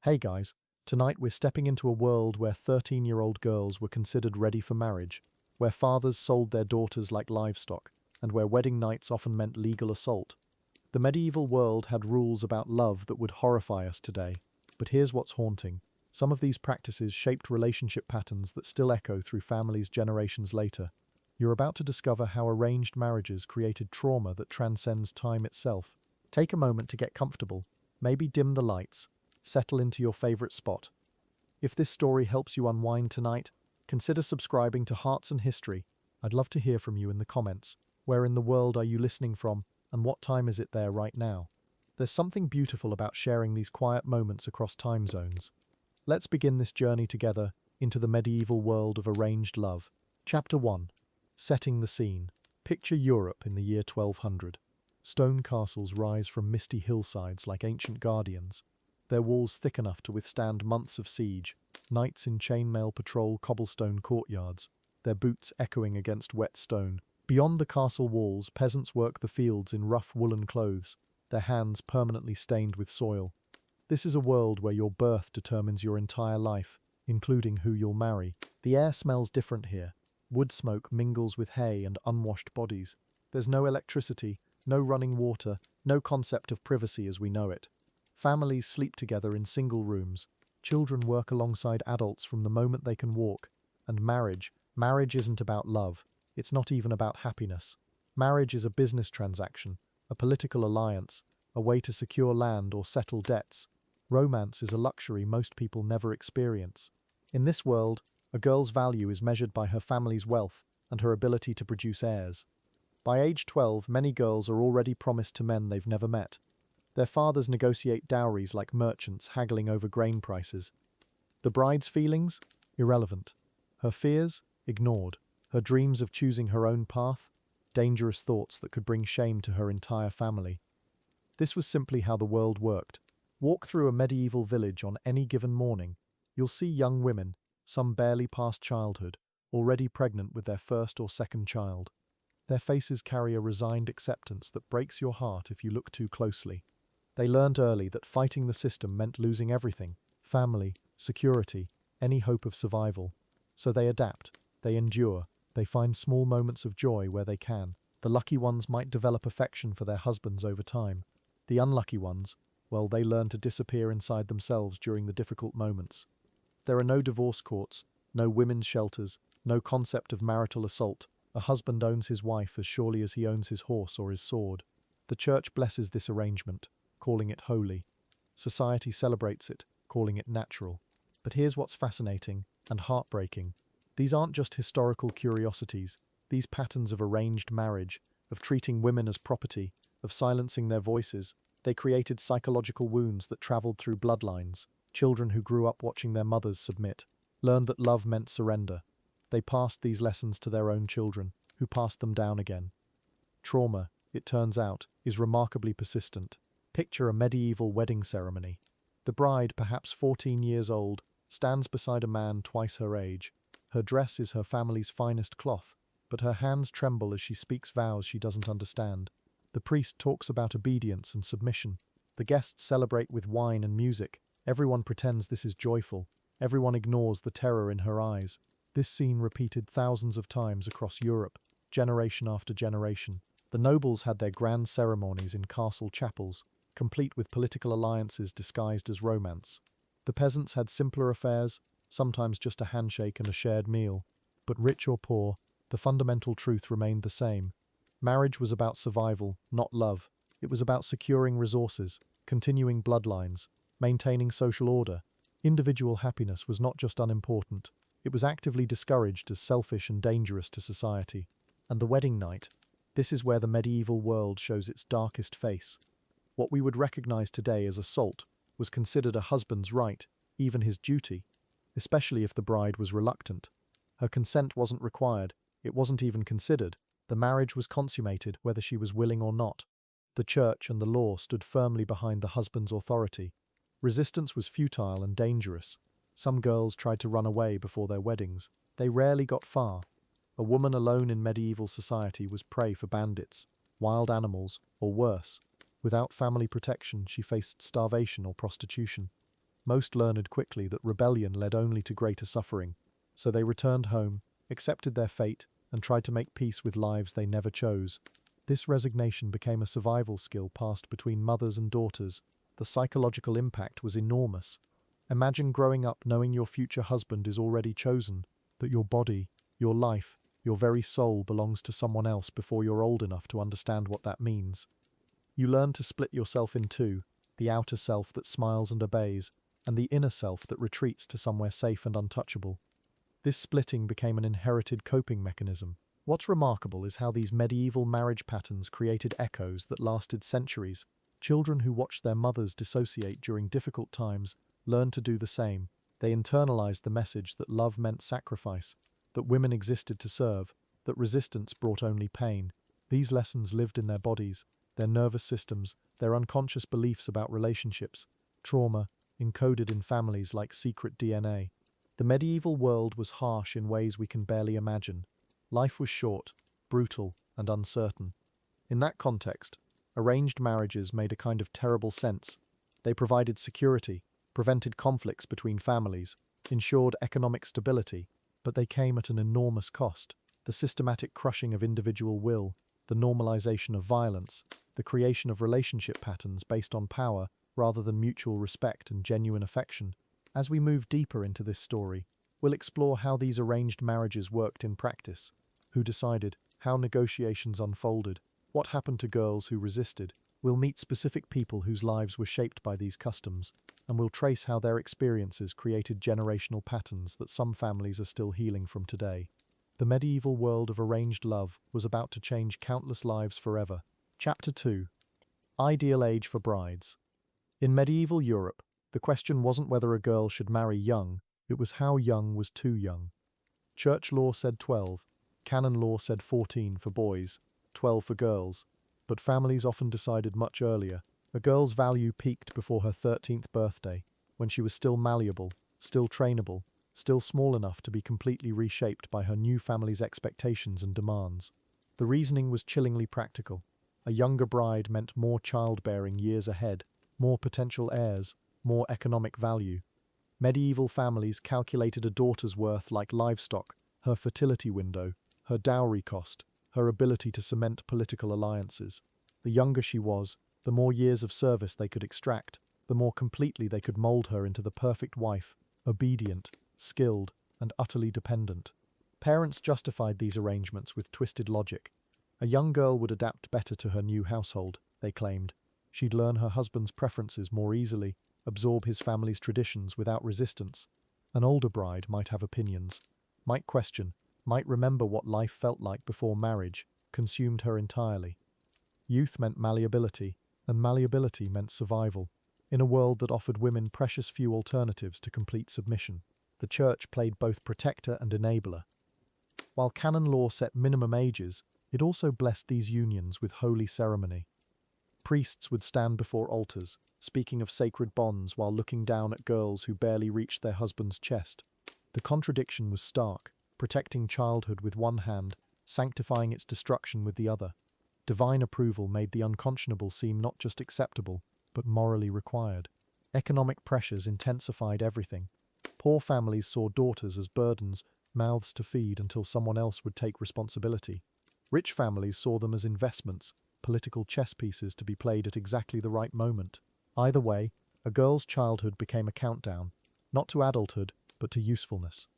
Hey guys, tonight we're stepping into a world where 13-year-old girls were considered ready for marriage, where fathers sold their daughters like livestock, and where wedding nights often meant legal assault. The medieval world had rules about love that would horrify us today, but here's what's haunting. Some of these practices shaped relationship patterns that still echo through families generations later. You're about to discover how arranged marriages created trauma that transcends time itself. Take a moment to get comfortable, maybe dim the lights, settle into your favorite spot. If this story helps you unwind tonight, consider subscribing to Hearts and History. I'd love to hear from you in the comments. Where in the world are you listening from, and what time is it there right now? There's something beautiful about sharing these quiet moments across time zones. Let's begin this journey together into the medieval world of arranged love. Chapter 1. Setting the scene. Picture Europe in the year 1200. Stone castles rise from misty hillsides like ancient guardians, their walls thick enough to withstand months of siege. Knights in chainmail patrol cobblestone courtyards, their boots echoing against wet stone. Beyond the castle walls, peasants work the fields in rough woolen clothes, their hands permanently stained with soil. This is a world where your birth determines your entire life, including who you'll marry. The air smells different here. Wood smoke mingles with hay and unwashed bodies. There's no electricity, no running water, no concept of privacy as we know it. Families sleep together in single rooms. Children work alongside adults from the moment they can walk. And marriage isn't about love. It's not even about happiness. Marriage is a business transaction, a political alliance, a way to secure land or settle debts. Romance is a luxury most people never experience. In this world, a girl's value is measured by her family's wealth and her ability to produce heirs. By age 12, many girls are already promised to men they've never met. Their fathers negotiate dowries like merchants haggling over grain prices. The bride's feelings? Irrelevant. Her fears? Ignored. Her dreams of choosing her own path? Dangerous thoughts that could bring shame to her entire family. This was simply how the world worked. Walk through a medieval village on any given morning. You'll see young women, some barely past childhood, already pregnant with their first or second child. Their faces carry a resigned acceptance that breaks your heart if you look too closely. They learned early that fighting the system meant losing everything: family, security, any hope of survival. So they adapt, they endure, they find small moments of joy where they can. The lucky ones might develop affection for their husbands over time. The unlucky ones, well, they learn to disappear inside themselves during the difficult moments. There are no divorce courts, no women's shelters, no concept of marital assault. A husband owns his wife as surely as he owns his horse or his sword. The church blesses this arrangement, calling it holy. Society celebrates it, calling it natural. But here's what's fascinating and heartbreaking. These aren't just historical curiosities. These patterns of arranged marriage, of treating women as property, of silencing their voices, they created psychological wounds that traveled through bloodlines. Children who grew up watching their mothers submit learned that love meant surrender. They passed these lessons to their own children, who passed them down again. Trauma, it turns out, is remarkably persistent. Picture a medieval wedding ceremony. The bride, perhaps 14 years old, stands beside a man twice her age. Her dress is her family's finest cloth, but her hands tremble as she speaks vows she doesn't understand. The priest talks about obedience and submission. The guests celebrate with wine and music. Everyone pretends this is joyful. Everyone ignores the terror in her eyes. This scene repeated thousands of times across Europe, generation after generation. The nobles had their grand ceremonies in castle chapels, complete with political alliances disguised as romance. The peasants had simpler affairs, sometimes just a handshake and a shared meal. But rich or poor, the fundamental truth remained the same. Marriage was about survival, not love. It was about securing resources, continuing bloodlines, maintaining social order. Individual happiness was not just unimportant, it was actively discouraged as selfish and dangerous to society. And the wedding night, this is where the medieval world shows its darkest face. What we would recognize today as assault was considered a husband's right, even his duty, especially if the bride was reluctant. Her consent wasn't required, it wasn't even considered. The marriage was consummated whether she was willing or not. The church and the law stood firmly behind the husband's authority. Resistance was futile and dangerous. Some girls tried to run away before their weddings. They rarely got far. A woman alone in medieval society was prey for bandits, wild animals, or worse. Without family protection, she faced starvation or prostitution. Most learned quickly that rebellion led only to greater suffering, so they returned home, accepted their fate, and tried to make peace with lives they never chose. This resignation became a survival skill passed between mothers and daughters. The psychological impact was enormous. Imagine growing up knowing your future husband is already chosen, that your body, your life, your very soul belongs to someone else before you're old enough to understand what that means. You learn to split yourself in two, the outer self that smiles and obeys, and the inner self that retreats to somewhere safe and untouchable. This splitting became an inherited coping mechanism. What's remarkable is how these medieval marriage patterns created echoes that lasted centuries. Children who watched their mothers dissociate during difficult times learned to do the same. They internalized the message that love meant sacrifice, that women existed to serve, that resistance brought only pain. These lessons lived in their bodies, their nervous systems, their unconscious beliefs about relationships, trauma, encoded in families like secret DNA. The medieval world was harsh in ways we can barely imagine. Life was short, brutal, and uncertain. In that context, arranged marriages made a kind of terrible sense. They provided security, prevented conflicts between families, ensured economic stability, but they came at an enormous cost. The systematic crushing of individual will, the normalization of violence, the creation of relationship patterns based on power rather than mutual respect and genuine affection. As we move deeper into this story, we'll explore how these arranged marriages worked in practice, who decided, how negotiations unfolded, what happened to girls who resisted. We'll meet specific people whose lives were shaped by these customs, and we'll trace how their experiences created generational patterns that some families are still healing from today. The medieval world of arranged love was about to change countless lives forever. Chapter 2. Ideal age for brides. In medieval Europe, the question wasn't whether a girl should marry young, it was how young was too young. Church law said 12, canon law said 14 for boys, 12 for girls, but families often decided much earlier. A girl's value peaked before her 13th birthday, when she was still malleable, still trainable, still small enough to be completely reshaped by her new family's expectations and demands. The reasoning was chillingly practical. A younger bride meant more childbearing years ahead, more potential heirs, more economic value. Medieval families calculated a daughter's worth like livestock, her fertility window, her dowry cost, her ability to cement political alliances. The younger she was, the more years of service they could extract, the more completely they could mold her into the perfect wife, obedient, skilled, and utterly dependent. Parents justified these arrangements with twisted logic. A young girl would adapt better to her new household, they claimed. She'd learn her husband's preferences more easily, absorb his family's traditions without resistance. An older bride might have opinions, might question, might remember what life felt like before marriage consumed her entirely. Youth meant malleability, and malleability meant survival. In a world that offered women precious few alternatives to complete submission, the church played both protector and enabler. While canon law set minimum ages, it also blessed these unions with holy ceremony. Priests would stand before altars, speaking of sacred bonds while looking down at girls who barely reached their husband's chest. The contradiction was stark, protecting childhood with one hand, sanctifying its destruction with the other. Divine approval made the unconscionable seem not just acceptable, but morally required. Economic pressures intensified everything. Poor families saw daughters as burdens, mouths to feed until someone else would take responsibility. Rich families saw them as investments, political chess pieces to be played at exactly the right moment. Either way, a girl's childhood became a countdown, not to adulthood, but to usefulness.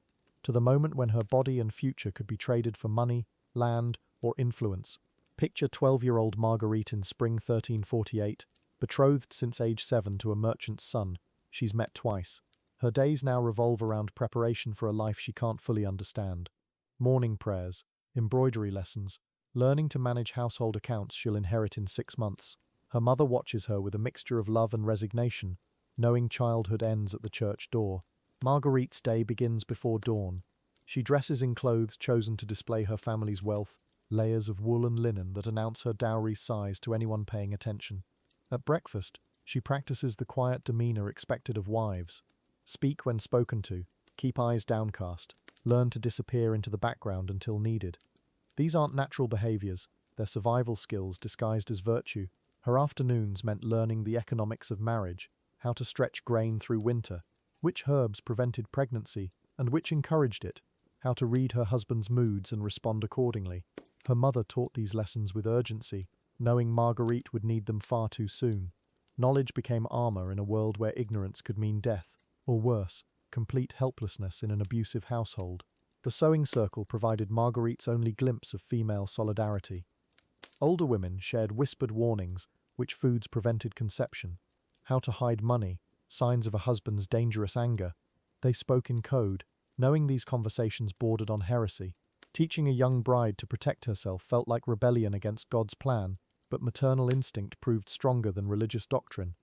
To the moment when her body and future could be traded for money, land, or influence. Picture 12-year-old Marguerite in spring 1348, betrothed since age 7 to a merchant's son. She's met twice. Her days now revolve around preparation for a life she can't fully understand. Morning prayers, embroidery lessons, learning to manage household accounts she'll inherit in 6 months. Her mother watches her with a mixture of love and resignation, knowing childhood ends at the church door. Marguerite's day begins before dawn. She dresses in clothes chosen to display her family's wealth, layers of wool and linen that announce her dowry's size to anyone paying attention. At breakfast, she practices the quiet demeanor expected of wives. Speak when spoken to, keep eyes downcast, learn to disappear into the background until needed. These aren't natural behaviors, they're survival skills disguised as virtue. Her afternoons meant learning the economics of marriage, how to stretch grain through winter, which herbs prevented pregnancy and which encouraged it, how to read her husband's moods and respond accordingly. Her mother taught these lessons with urgency, knowing Marguerite would need them far too soon. Knowledge became armor in a world where ignorance could mean death, or worse, complete helplessness in an abusive household. The sewing circle provided Marguerite's only glimpse of female solidarity. Older women shared whispered warnings, which foods prevented conception, how to hide money, signs of a husband's dangerous anger. They spoke in code, knowing these conversations bordered on heresy. Teaching a young bride to protect herself felt like rebellion against God's plan, but maternal instinct proved stronger than religious doctrine.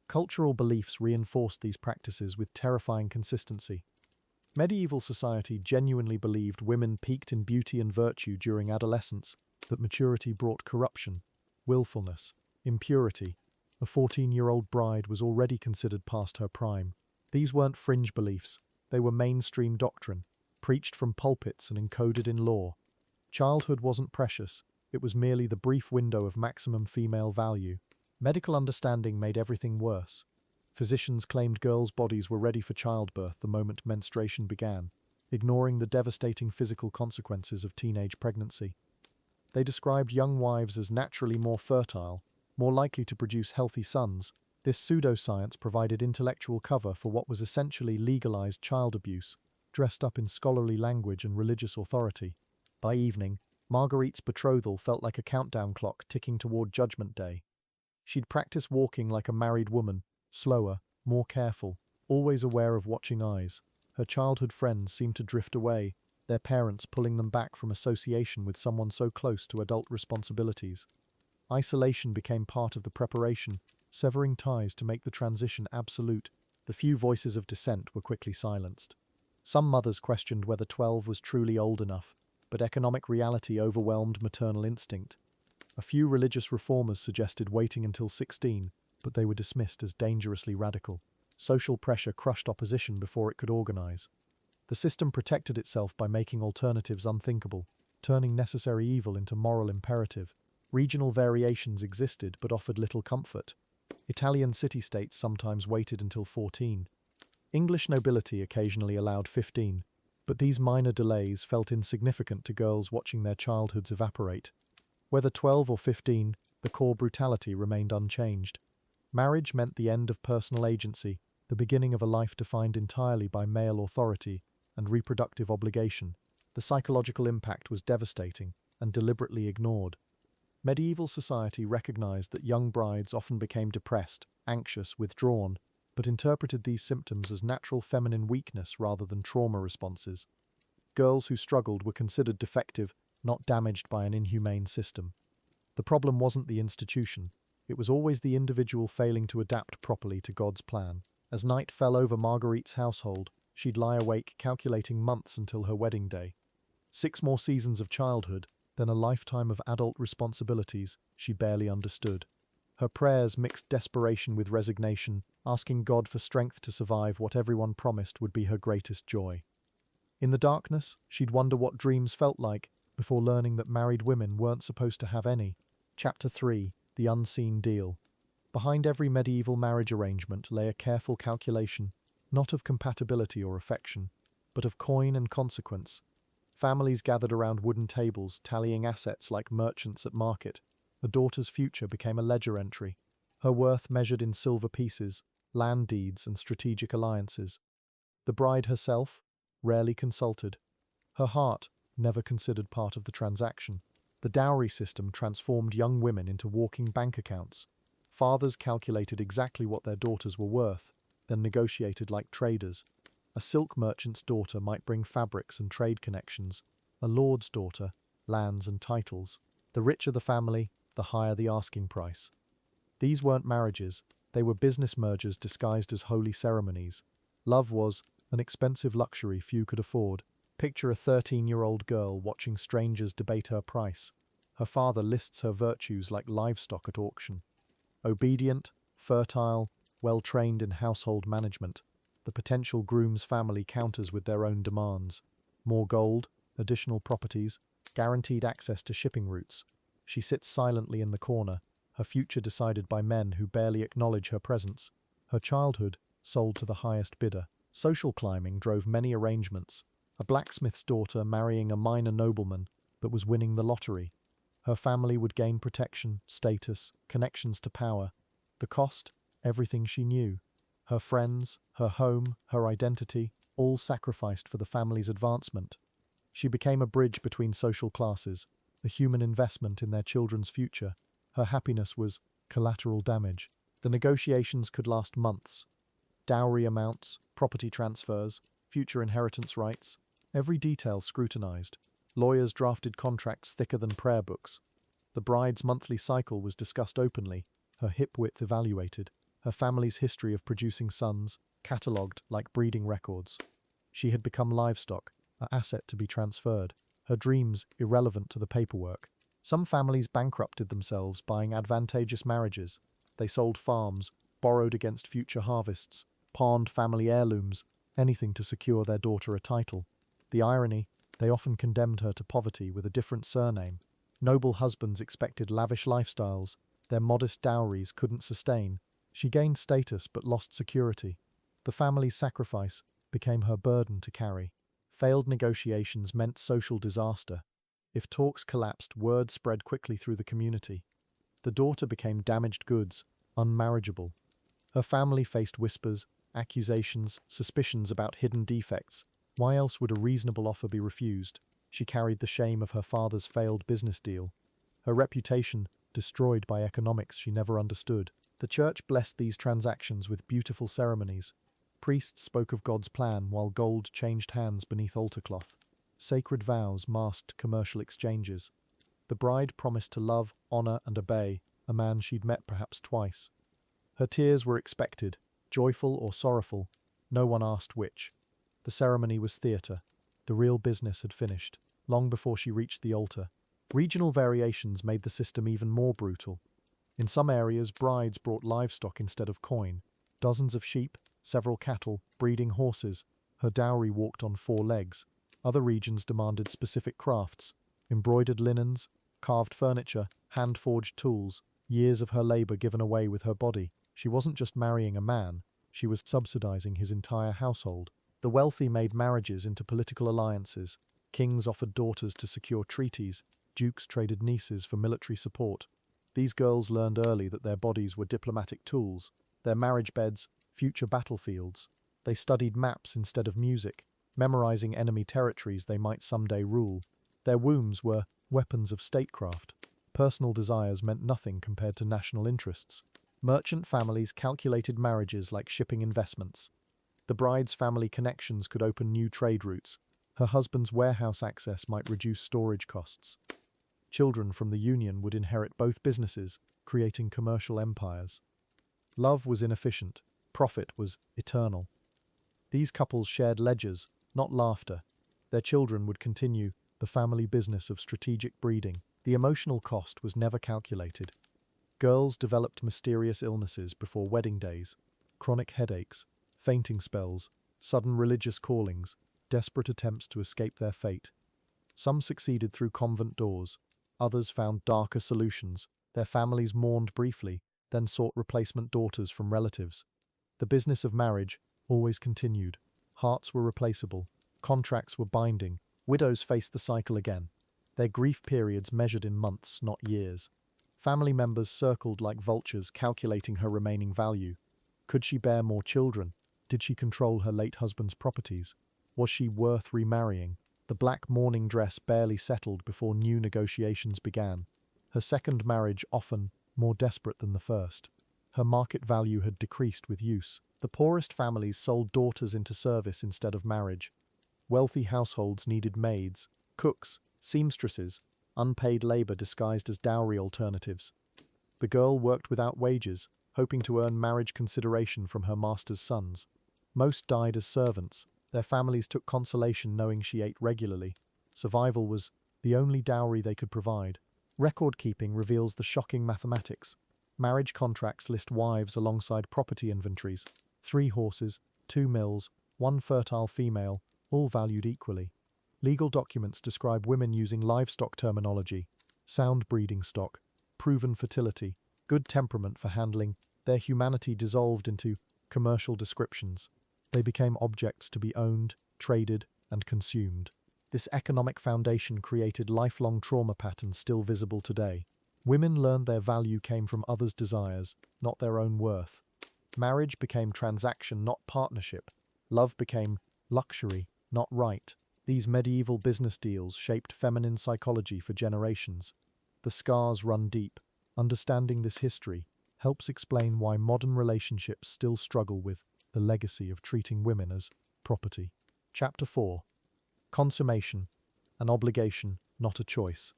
Cultural beliefs reinforced these practices with terrifying consistency. Medieval society genuinely believed women peaked in beauty and virtue during adolescence, that maturity brought corruption, willfulness, impurity. A 14-year-old bride was already considered past her prime. These weren't fringe beliefs, they were mainstream doctrine, preached from pulpits and encoded in law. Childhood wasn't precious, it was merely the brief window of maximum female value. Medical understanding made everything worse. Physicians claimed girls' bodies were ready for childbirth the moment menstruation began, ignoring the devastating physical consequences of teenage pregnancy. They described young wives as naturally more fertile, more likely to produce healthy sons. This pseudoscience provided intellectual cover for what was essentially legalized child abuse, dressed up in scholarly language and religious authority. By evening, Marguerite's betrothal felt like a countdown clock ticking toward Judgment Day. She'd practiced walking like a married woman, slower, more careful, always aware of watching eyes. Her childhood friends seemed to drift away, their parents pulling them back from association with someone so close to adult responsibilities. Isolation became part of the preparation, severing ties to make the transition absolute. The few voices of dissent were quickly silenced. Some mothers questioned whether 12 was truly old enough, but economic reality overwhelmed maternal instinct. A few religious reformers suggested waiting until 16, but they were dismissed as dangerously radical. Social pressure crushed opposition before it could organize. The system protected itself by making alternatives unthinkable, turning necessary evil into moral imperative. Regional variations existed but offered little comfort. Italian city-states sometimes waited until 14. English nobility occasionally allowed 15, but these minor delays felt insignificant to girls watching their childhoods evaporate. Whether 12 or 15, the core brutality remained unchanged. Marriage meant the end of personal agency, the beginning of a life defined entirely by male authority and reproductive obligation. The psychological impact was devastating and deliberately ignored. Medieval society recognized that young brides often became depressed, anxious, withdrawn, but interpreted these symptoms as natural feminine weakness rather than trauma responses. Girls who struggled were considered defective, not damaged by an inhumane system. The problem wasn't the institution, it was always the individual failing to adapt properly to God's plan. As night fell over Marguerite's household, she'd lie awake calculating months until her wedding day. 6 more seasons of childhood, then a lifetime of adult responsibilities she barely understood. Her prayers mixed desperation with resignation, asking God for strength to survive what everyone promised would be her greatest joy. In the darkness, she'd wonder what dreams felt like, before learning that married women weren't supposed to have any. Chapter 3: The Unseen Deal. Behind every medieval marriage arrangement lay a careful calculation, not of compatibility or affection, but of coin and consequence. Families gathered around wooden tables, tallying assets like merchants at market. A daughter's future became a ledger entry, her worth measured in silver pieces, land deeds, and strategic alliances. The bride herself, rarely consulted. Her heart, never considered part of the transaction. The dowry system transformed young women into walking bank accounts. Fathers calculated exactly what their daughters were worth, then negotiated like traders. A silk merchant's daughter might bring fabrics and trade connections, a lord's daughter, lands and titles. The richer the family, the higher the asking price. These weren't marriages, they were business mergers disguised as holy ceremonies. Love was an expensive luxury few could afford. Picture a 13-year-old girl watching strangers debate her price. Her father lists her virtues like livestock at auction. Obedient, fertile, well-trained in household management, the potential groom's family counters with their own demands. More gold, additional properties, guaranteed access to shipping routes. She sits silently in the corner, her future decided by men who barely acknowledge her presence. Her childhood sold to the highest bidder. Social climbing drove many arrangements. A blacksmith's daughter marrying a minor nobleman that was winning the lottery. Her family would gain protection, status, connections to power. The cost? Everything she knew. Her friends, her home, her identity, all sacrificed for the family's advancement. She became a bridge between social classes, a human investment in their children's future. Her happiness was collateral damage. The negotiations could last months. Dowry amounts, property transfers, future inheritance rights, every detail scrutinized. Lawyers drafted contracts thicker than prayer books. The bride's monthly cycle was discussed openly, her hip width evaluated, her family's history of producing sons catalogued like breeding records. She had become livestock, an asset to be transferred, her dreams irrelevant to the paperwork. Some families bankrupted themselves buying advantageous marriages. They sold farms, borrowed against future harvests, pawned family heirlooms, anything to secure their daughter a title. The irony, they often condemned her to poverty with a different surname. Noble husbands expected lavish lifestyles. Their modest dowries couldn't sustain. She gained status but lost security. The family's sacrifice became her burden to carry. Failed negotiations meant social disaster. If talks collapsed, word spread quickly through the community. The daughter became damaged goods, unmarriageable. Her family faced whispers, accusations, suspicions about hidden defects. Why else would a reasonable offer be refused? She carried the shame of her father's failed business deal. Her reputation destroyed by economics she never understood. The church blessed these transactions with beautiful ceremonies. Priests spoke of God's plan while gold changed hands beneath altar cloth. Sacred vows masked commercial exchanges. The bride promised to love, honor, and obey a man she'd met perhaps twice. Her tears were expected, joyful or sorrowful. No one asked which. The ceremony was theatre. The real business had finished, long before she reached the altar. Regional variations made the system even more brutal. In some areas, brides brought livestock instead of coin. Dozens of sheep, several cattle, breeding horses. Her dowry walked on 4 legs. Other regions demanded specific crafts. Embroidered linens, carved furniture, hand-forged tools. Years of her labor given away with her body. She wasn't just marrying a man, she was subsidizing his entire household. The wealthy made marriages into political alliances. Kings offered daughters to secure treaties. Dukes traded nieces for military support. These girls learned early that their bodies were diplomatic tools, their marriage beds, future battlefields. They studied maps instead of music, memorizing enemy territories they might someday rule. Their wombs were weapons of statecraft. Personal desires meant nothing compared to national interests. Merchant families calculated marriages like shipping investments. The bride's family connections could open new trade routes. Her husband's warehouse access might reduce storage costs. Children from the union would inherit both businesses, creating commercial empires. Love was inefficient. Profit was eternal. These couples shared ledgers, not laughter. Their children would continue the family business of strategic breeding. The emotional cost was never calculated. Girls developed mysterious illnesses before wedding days, chronic headaches, fainting spells, sudden religious callings, desperate attempts to escape their fate. Some succeeded through convent doors, others found darker solutions. Their families mourned briefly, then sought replacement daughters from relatives. The business of marriage always continued. Hearts were replaceable, contracts were binding, widows faced the cycle again. Their grief periods measured in months, not years. Family members circled like vultures, calculating her remaining value. Could she bear more children? Did she control her late husband's properties? Was she worth remarrying? The black mourning dress barely settled before new negotiations began. Her second marriage often more desperate than the first. Her market value had decreased with use. The poorest families sold daughters into service instead of marriage. Wealthy households needed maids, cooks, seamstresses, unpaid labor disguised as dowry alternatives. The girl worked without wages, hoping to earn marriage consideration from her master's sons. Most died as servants. Their families took consolation knowing she ate regularly. Survival was the only dowry they could provide. Record-keeping reveals the shocking mathematics. Marriage contracts list wives alongside property inventories. 3 horses, 2 mills, 1 fertile female, all valued equally. Legal documents describe women using livestock terminology: sound breeding stock, proven fertility, good temperament for handling. Their humanity dissolved into commercial descriptions. They became objects to be owned, traded, and consumed. This economic foundation created lifelong trauma patterns still visible today. Women learned their value came from others' desires, not their own worth. Marriage became transaction, not partnership. Love became luxury, not right. These medieval business deals shaped feminine psychology for generations. The scars run deep. Understanding this history helps explain why modern relationships still struggle with the legacy of treating women as property. Chapter 4. Consummation, an obligation, not a choice.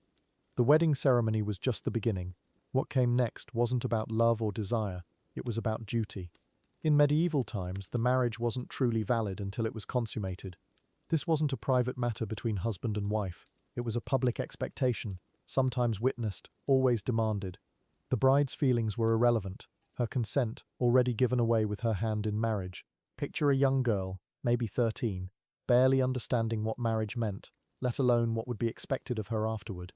The wedding ceremony was just the beginning. What came next wasn't about love or desire, it was about duty. In medieval times, the marriage wasn't truly valid until it was consummated. This wasn't a private matter between husband and wife, it was a public expectation, sometimes witnessed, always demanded. The bride's feelings were irrelevant, her consent already given away with her hand in marriage. Picture a young girl, maybe 13, barely understanding what marriage meant, let alone what would be expected of her afterward.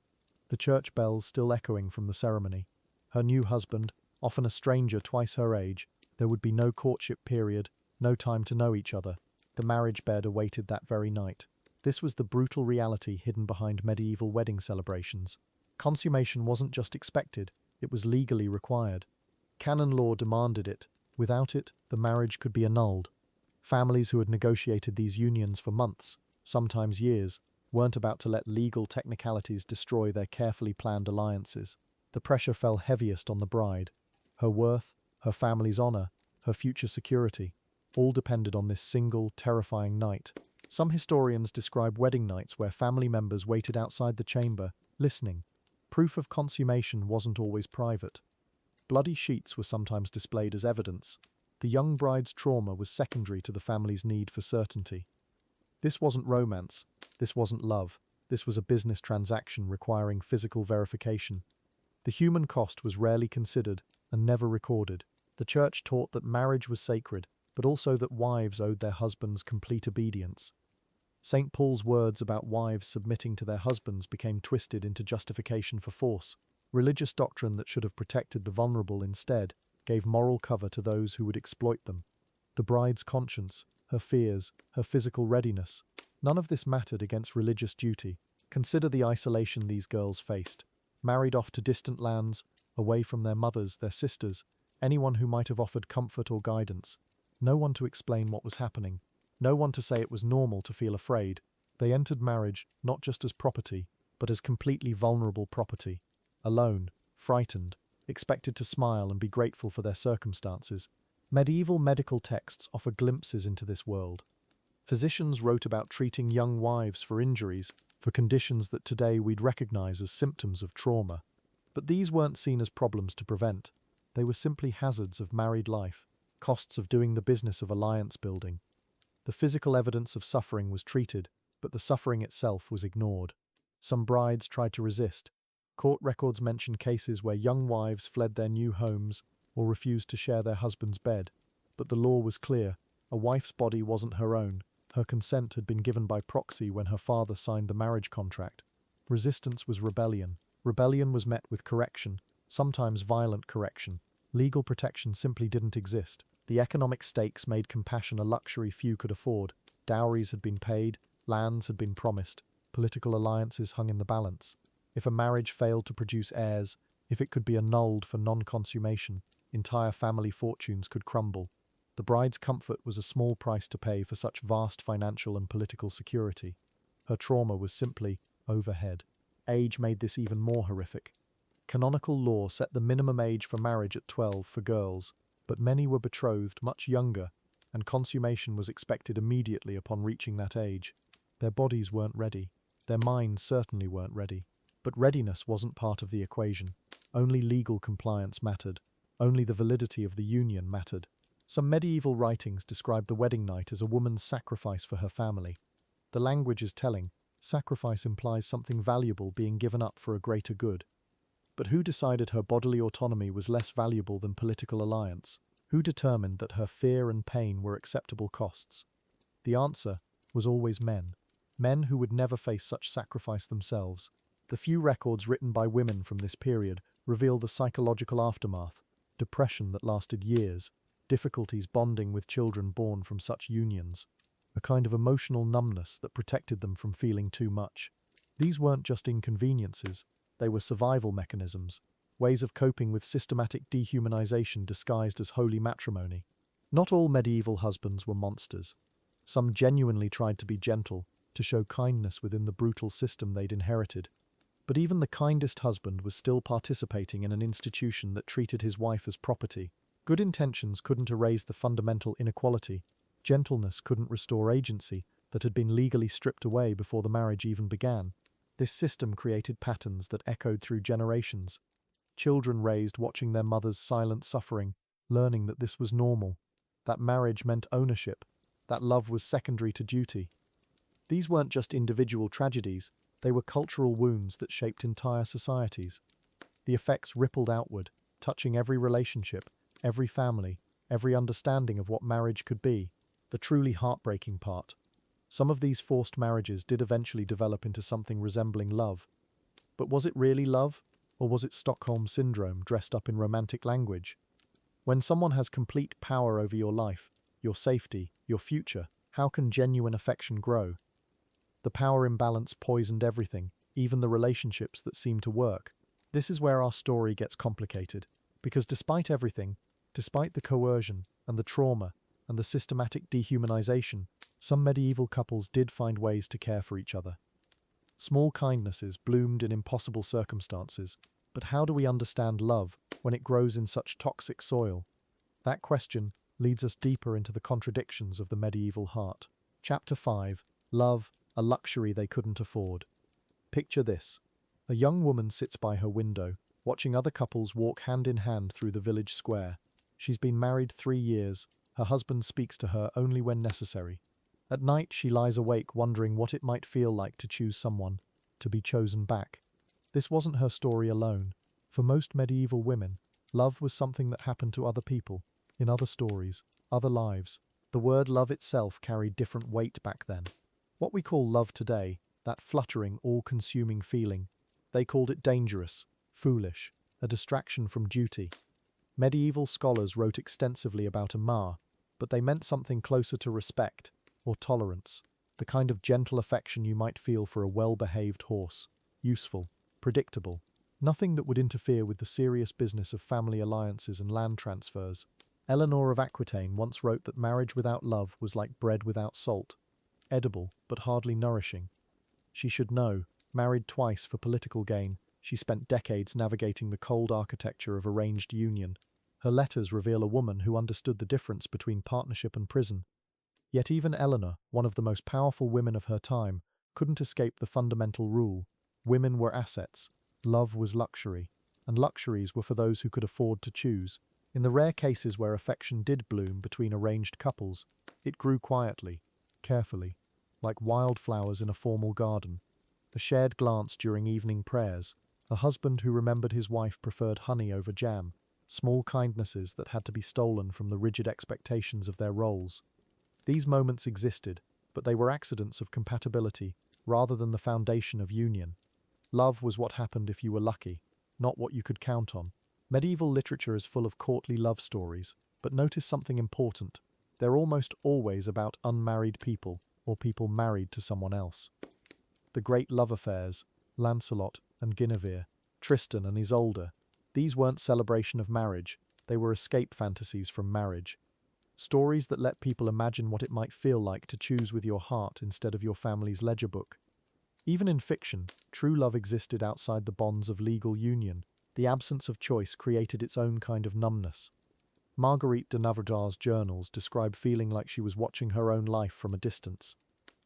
The church bells still echoing from the ceremony. Her new husband, often a stranger twice her age, there would be no courtship period, no time to know each other. The marriage bed awaited that very night. This was the brutal reality hidden behind medieval wedding celebrations. Consummation wasn't just expected, it was legally required. Canon law demanded it. Without it, the marriage could be annulled. Families who had negotiated these unions for months, sometimes years, weren't about to let legal technicalities destroy their carefully planned alliances. The pressure fell heaviest on the bride. Her worth, her family's honor, her future security, all depended on this single, terrifying night. Some historians describe wedding nights where family members waited outside the chamber, listening. Proof of consummation wasn't always private. Bloody sheets were sometimes displayed as evidence. The young bride's trauma was secondary to the family's need for certainty. This wasn't romance, this wasn't love, this was a business transaction requiring physical verification. The human cost was rarely considered and never recorded. The church taught that marriage was sacred, but also that wives owed their husbands complete obedience. St. Paul's words about wives submitting to their husbands became twisted into justification for force. Religious doctrine that should have protected the vulnerable instead gave moral cover to those who would exploit them. The bride's conscience, her fears, her physical readiness, none of this mattered against religious duty. Consider the isolation these girls faced. Married off to distant lands, away from their mothers, their sisters, anyone who might have offered comfort or guidance. No one to explain what was happening. No one to say it was normal to feel afraid. They entered marriage not just as property, but as completely vulnerable property. Alone, frightened, expected to smile and be grateful for their circumstances. Medieval medical texts offer glimpses into this world. Physicians wrote about treating young wives for injuries, for conditions that today we'd recognize as symptoms of trauma. But these weren't seen as problems to prevent. They were simply hazards of married life, costs of doing the business of alliance building. The physical evidence of suffering was treated, but the suffering itself was ignored. Some brides tried to resist. Court records mention cases where young wives fled their new homes or refused to share their husband's bed. But the law was clear. A wife's body wasn't her own. Her consent had been given by proxy when her father signed the marriage contract. Resistance was rebellion. Rebellion was met with correction, sometimes violent correction. Legal protection simply didn't exist. The economic stakes made compassion a luxury few could afford. Dowries had been paid, lands had been promised, political alliances hung in the balance. If a marriage failed to produce heirs, if it could be annulled for non-consummation, entire family fortunes could crumble. The bride's comfort was a small price to pay for such vast financial and political security. Her trauma was simply overhead. Age made this even more horrific. Canonical law set the minimum age for marriage at 12 for girls, but many were betrothed much younger, and consummation was expected immediately upon reaching that age. Their bodies weren't ready. Their minds certainly weren't ready. But readiness wasn't part of the equation. Only legal compliance mattered. Only the validity of the union mattered. Some medieval writings describe the wedding night as a woman's sacrifice for her family. The language is telling. Sacrifice implies something valuable being given up for a greater good. But who decided her bodily autonomy was less valuable than political alliance? Who determined that her fear and pain were acceptable costs? The answer was always men. Men who would never face such sacrifice themselves. The few records written by women from this period reveal the psychological aftermath, depression that lasted years, difficulties bonding with children born from such unions, a kind of emotional numbness that protected them from feeling too much. These weren't just inconveniences, they were survival mechanisms, ways of coping with systematic dehumanization disguised as holy matrimony. Not all medieval husbands were monsters. Some genuinely tried to be gentle, to show kindness within the brutal system they'd inherited. But even the kindest husband was still participating in an institution that treated his wife as property. Good intentions couldn't erase the fundamental inequality. Gentleness couldn't restore agency that had been legally stripped away before the marriage even began. This system created patterns that echoed through generations. Children raised watching their mother's silent suffering, learning that this was normal, that marriage meant ownership, that love was secondary to duty. These weren't just individual tragedies, they were cultural wounds that shaped entire societies. The effects rippled outward, touching every relationship, every family, every understanding of what marriage could be. The truly heartbreaking part. Some of these forced marriages did eventually develop into something resembling love. But was it really love? Or was it Stockholm Syndrome dressed up in romantic language? When someone has complete power over your life, your safety, your future, how can genuine affection grow? The power imbalance poisoned everything, even the relationships that seemed to work. This is where our story gets complicated, because despite everything, despite the coercion and the trauma and the systematic dehumanization, some medieval couples did find ways to care for each other. Small kindnesses bloomed in impossible circumstances, but how do we understand love when it grows in such toxic soil? That question leads us deeper into the contradictions of the medieval heart. Chapter 5. Love, a luxury they couldn't afford. Picture this. A young woman sits by her window, watching other couples walk hand in hand through the village square. She's been married 3 years. Her husband speaks to her only when necessary. At night, she lies awake wondering what it might feel like to choose someone, to be chosen back. This wasn't her story alone. For most medieval women, love was something that happened to other people, in other stories, other lives. The word love itself carried different weight back then. What we call love today, that fluttering, all-consuming feeling, they called it dangerous, foolish, a distraction from duty. Medieval scholars wrote extensively about Amar, but they meant something closer to respect, or tolerance, the kind of gentle affection you might feel for a well-behaved horse, useful, predictable, nothing that would interfere with the serious business of family alliances and land transfers. Eleanor of Aquitaine once wrote that marriage without love was like bread without salt, edible but hardly nourishing. She should know, married twice for political gain, she spent decades navigating the cold architecture of arranged union. Her letters reveal a woman who understood the difference between partnership and prison. Yet even Eleanor, one of the most powerful women of her time, couldn't escape the fundamental rule. Women were assets, love was luxury, and luxuries were for those who could afford to choose. In the rare cases where affection did bloom between arranged couples, it grew quietly, carefully, like wildflowers in a formal garden. A shared glance during evening prayers, a husband who remembered his wife preferred honey over jam, small kindnesses that had to be stolen from the rigid expectations of their roles. These moments existed, but they were accidents of compatibility rather than the foundation of union. Love was what happened if you were lucky, not what you could count on. Medieval literature is full of courtly love stories, but notice something important. They're almost always about unmarried people, or people married to someone else. The great love affairs, Lancelot and Guinevere, Tristan and Isolde, these weren't celebration of marriage, they were escape fantasies from marriage. Stories that let people imagine what it might feel like to choose with your heart instead of your family's ledger book. Even in fiction, true love existed outside the bonds of legal union. The absence of choice created its own kind of numbness. Marguerite de Navarrete's journals describe feeling like she was watching her own life from a distance,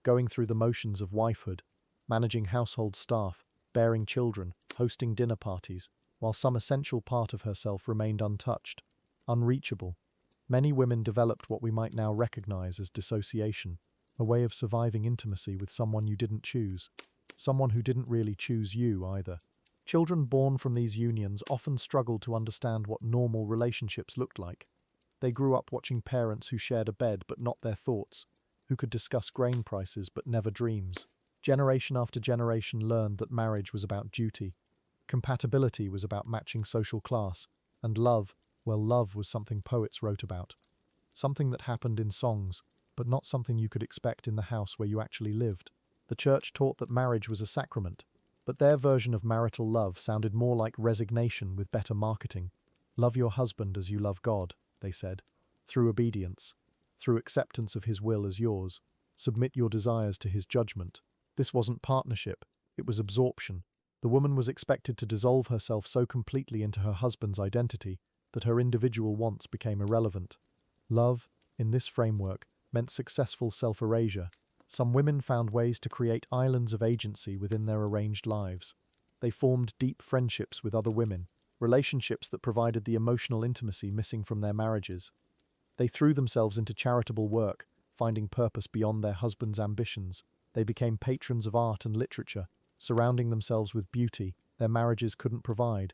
going through the motions of wifehood, managing household staff, bearing children, hosting dinner parties, while some essential part of herself remained untouched, unreachable. Many women developed what we might now recognize as dissociation, a way of surviving intimacy with someone you didn't choose, someone who didn't really choose you either. Children born from these unions often struggled to understand what normal relationships looked like. They grew up watching parents who shared a bed but not their thoughts, who could discuss grain prices but never dreams. Generation after generation learned that marriage was about duty, compatibility was about matching social class, and love, well, love was something poets wrote about. something that happened in songs, but not something you could expect in the house where you actually lived. The church taught that marriage was a sacrament, but their version of marital love sounded more like resignation with better marketing. Love your husband as you love God, they said, through obedience, through acceptance of his will as yours. Submit your desires to his judgment. This wasn't partnership, it was absorption. The woman was expected to dissolve herself so completely into her husband's identity that her individual wants became irrelevant. Love, in this framework, meant successful self-erasure. Some women found ways to create islands of agency within their arranged lives. They formed deep friendships with other women, relationships that provided the emotional intimacy missing from their marriages. They threw themselves into charitable work, finding purpose beyond their husband's ambitions. They became patrons of art and literature, surrounding themselves with beauty their marriages couldn't provide.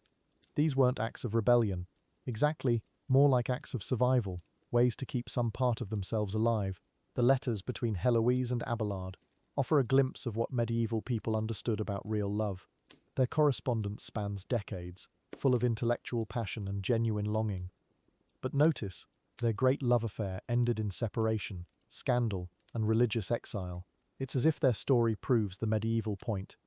These weren't acts of rebellion, exactly, more like acts of survival, ways to keep some part of themselves alive. The letters between Heloise and Abelard offer a glimpse of what medieval people understood about real love. Their correspondence spans decades, full of intellectual passion and genuine longing. But notice, their great love affair ended in separation, scandal, and religious exile. It's as if their story proves the medieval point.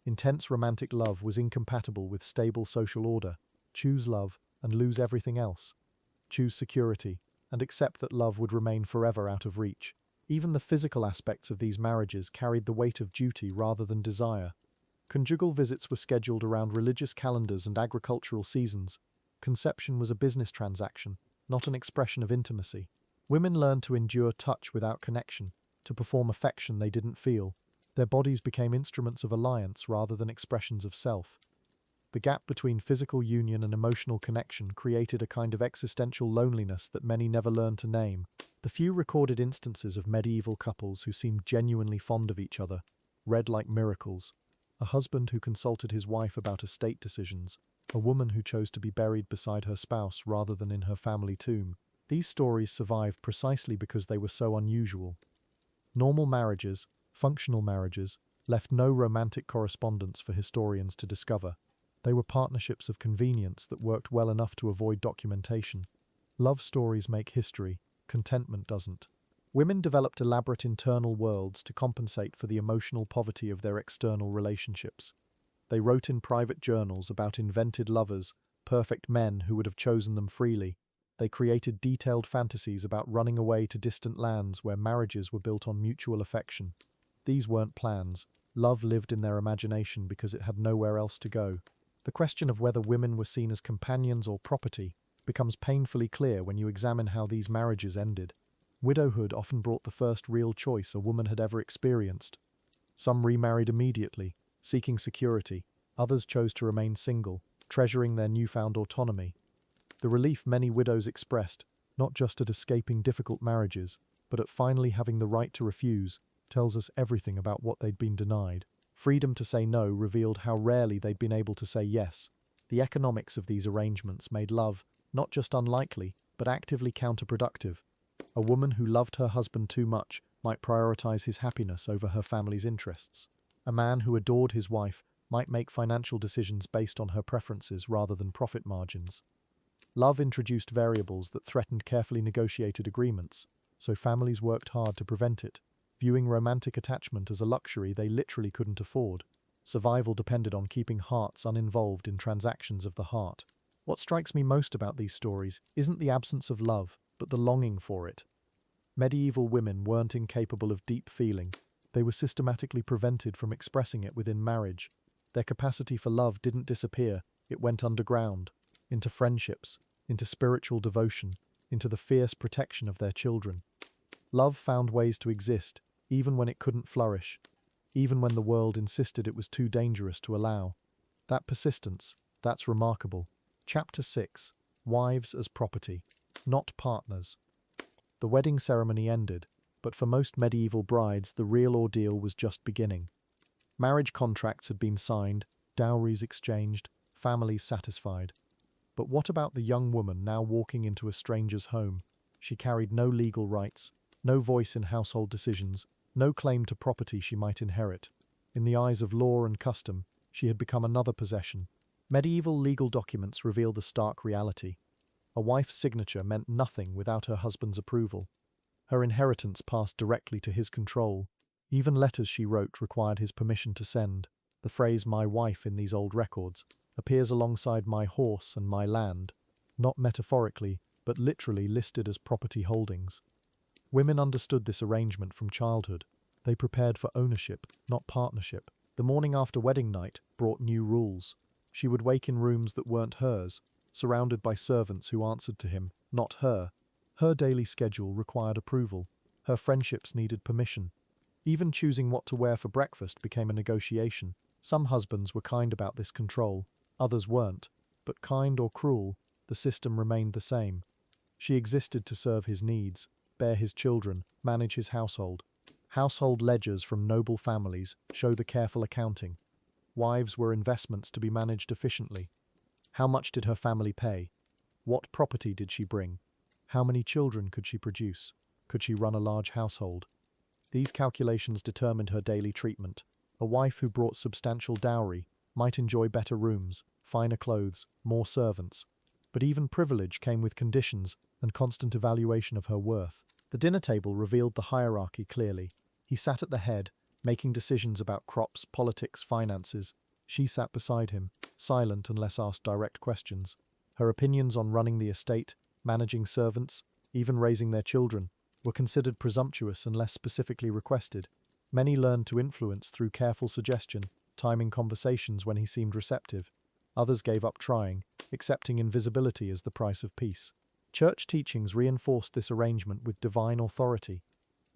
Intense romantic love was incompatible with stable social order. Choose love and lose everything else. Choose security and accept that love would remain forever out of reach. Even the physical aspects of these marriages carried the weight of duty rather than desire. Conjugal visits were scheduled around religious calendars and agricultural seasons. Conception was a business transaction, not an expression of intimacy. Women learned to endure touch without connection, to perform affection they didn't feel. Their bodies became instruments of alliance rather than expressions of self. The gap between physical union and emotional connection created a kind of existential loneliness that many never learned to name. The few recorded instances of medieval couples who seemed genuinely fond of each other read like miracles. A husband who consulted his wife about estate decisions, a woman who chose to be buried beside her spouse rather than in her family tomb. These stories survived precisely because they were so unusual. Normal marriages, functional marriages, left no romantic correspondence for historians to discover. They were partnerships of convenience that worked well enough to avoid documentation. Love stories make history, contentment doesn't. Women developed elaborate internal worlds to compensate for the emotional poverty of their external relationships. They wrote in private journals about invented lovers, perfect men who would have chosen them freely. They created detailed fantasies about running away to distant lands where marriages were built on mutual affection. These weren't plans. Love lived in their imagination because it had nowhere else to go. The question of whether women were seen as companions or property becomes painfully clear when you examine how these marriages ended. Widowhood often brought the first real choice a woman had ever experienced. Some remarried immediately, seeking security. Others chose to remain single, treasuring their newfound autonomy. The relief many widows expressed, not just at escaping difficult marriages, but at finally having the right to refuse, tells us everything about what they'd been denied. Freedom to say no revealed how rarely they'd been able to say yes. The economics of these arrangements made love not just unlikely, but actively counterproductive. A woman who loved her husband too much might prioritize his happiness over her family's interests. A man who adored his wife might make financial decisions based on her preferences rather than profit margins. Love introduced variables that threatened carefully negotiated agreements, so families worked hard to prevent it, viewing romantic attachment as a luxury they literally couldn't afford. Survival depended on keeping hearts uninvolved in transactions of the heart. What strikes me most about these stories isn't the absence of love, but the longing for it. Medieval women weren't incapable of deep feeling. They were systematically prevented from expressing it within marriage. Their capacity for love didn't disappear, it went underground, into friendships, into spiritual devotion, into the fierce protection of their children. Love found ways to exist, even when it couldn't flourish, even when the world insisted it was too dangerous to allow. That persistence, that's remarkable. Chapter 6. Wives as property, not partners. The wedding ceremony ended, but for most medieval brides the real ordeal was just beginning. Marriage contracts had been signed, dowries exchanged, families satisfied. But what about the young woman now walking into a stranger's home? She carried no legal rights, no voice in household decisions, no claim to property she might inherit. In the eyes of law and custom, she had become another possession. Medieval legal documents reveal the stark reality. A wife's signature meant nothing without her husband's approval. Her inheritance passed directly to his control. Even letters she wrote required his permission to send. The phrase "my wife" in these old records appears alongside "my horse" and "my land," not metaphorically, but literally listed as property holdings. Women understood this arrangement from childhood. They prepared for ownership, not partnership. The morning after wedding night brought new rules. She would wake in rooms that weren't hers, surrounded by servants who answered to him, not her. Her daily schedule required approval. Her friendships needed permission. Even choosing what to wear for breakfast became a negotiation. Some husbands were kind about this control, others weren't. But kind or cruel, the system remained the same. She existed to serve his needs, bear his children, manage his household. Household ledgers from noble families show the careful accounting. Wives were investments to be managed efficiently. How much did her family pay? What property did she bring? How many children could she produce? Could she run a large household? These calculations determined her daily treatment. A wife who brought substantial dowry might enjoy better rooms, finer clothes, more servants. But even privilege came with conditions and constant evaluation of her worth. The dinner table revealed the hierarchy clearly. He sat at the head, making decisions about crops, politics, finances. She sat beside him, silent unless asked direct questions. Her opinions on running the estate, managing servants, even raising their children, were considered presumptuous unless specifically requested. Many learned to influence through careful suggestion, timing conversations when he seemed receptive. Others gave up trying, accepting invisibility as the price of peace. Church teachings reinforced this arrangement with divine authority.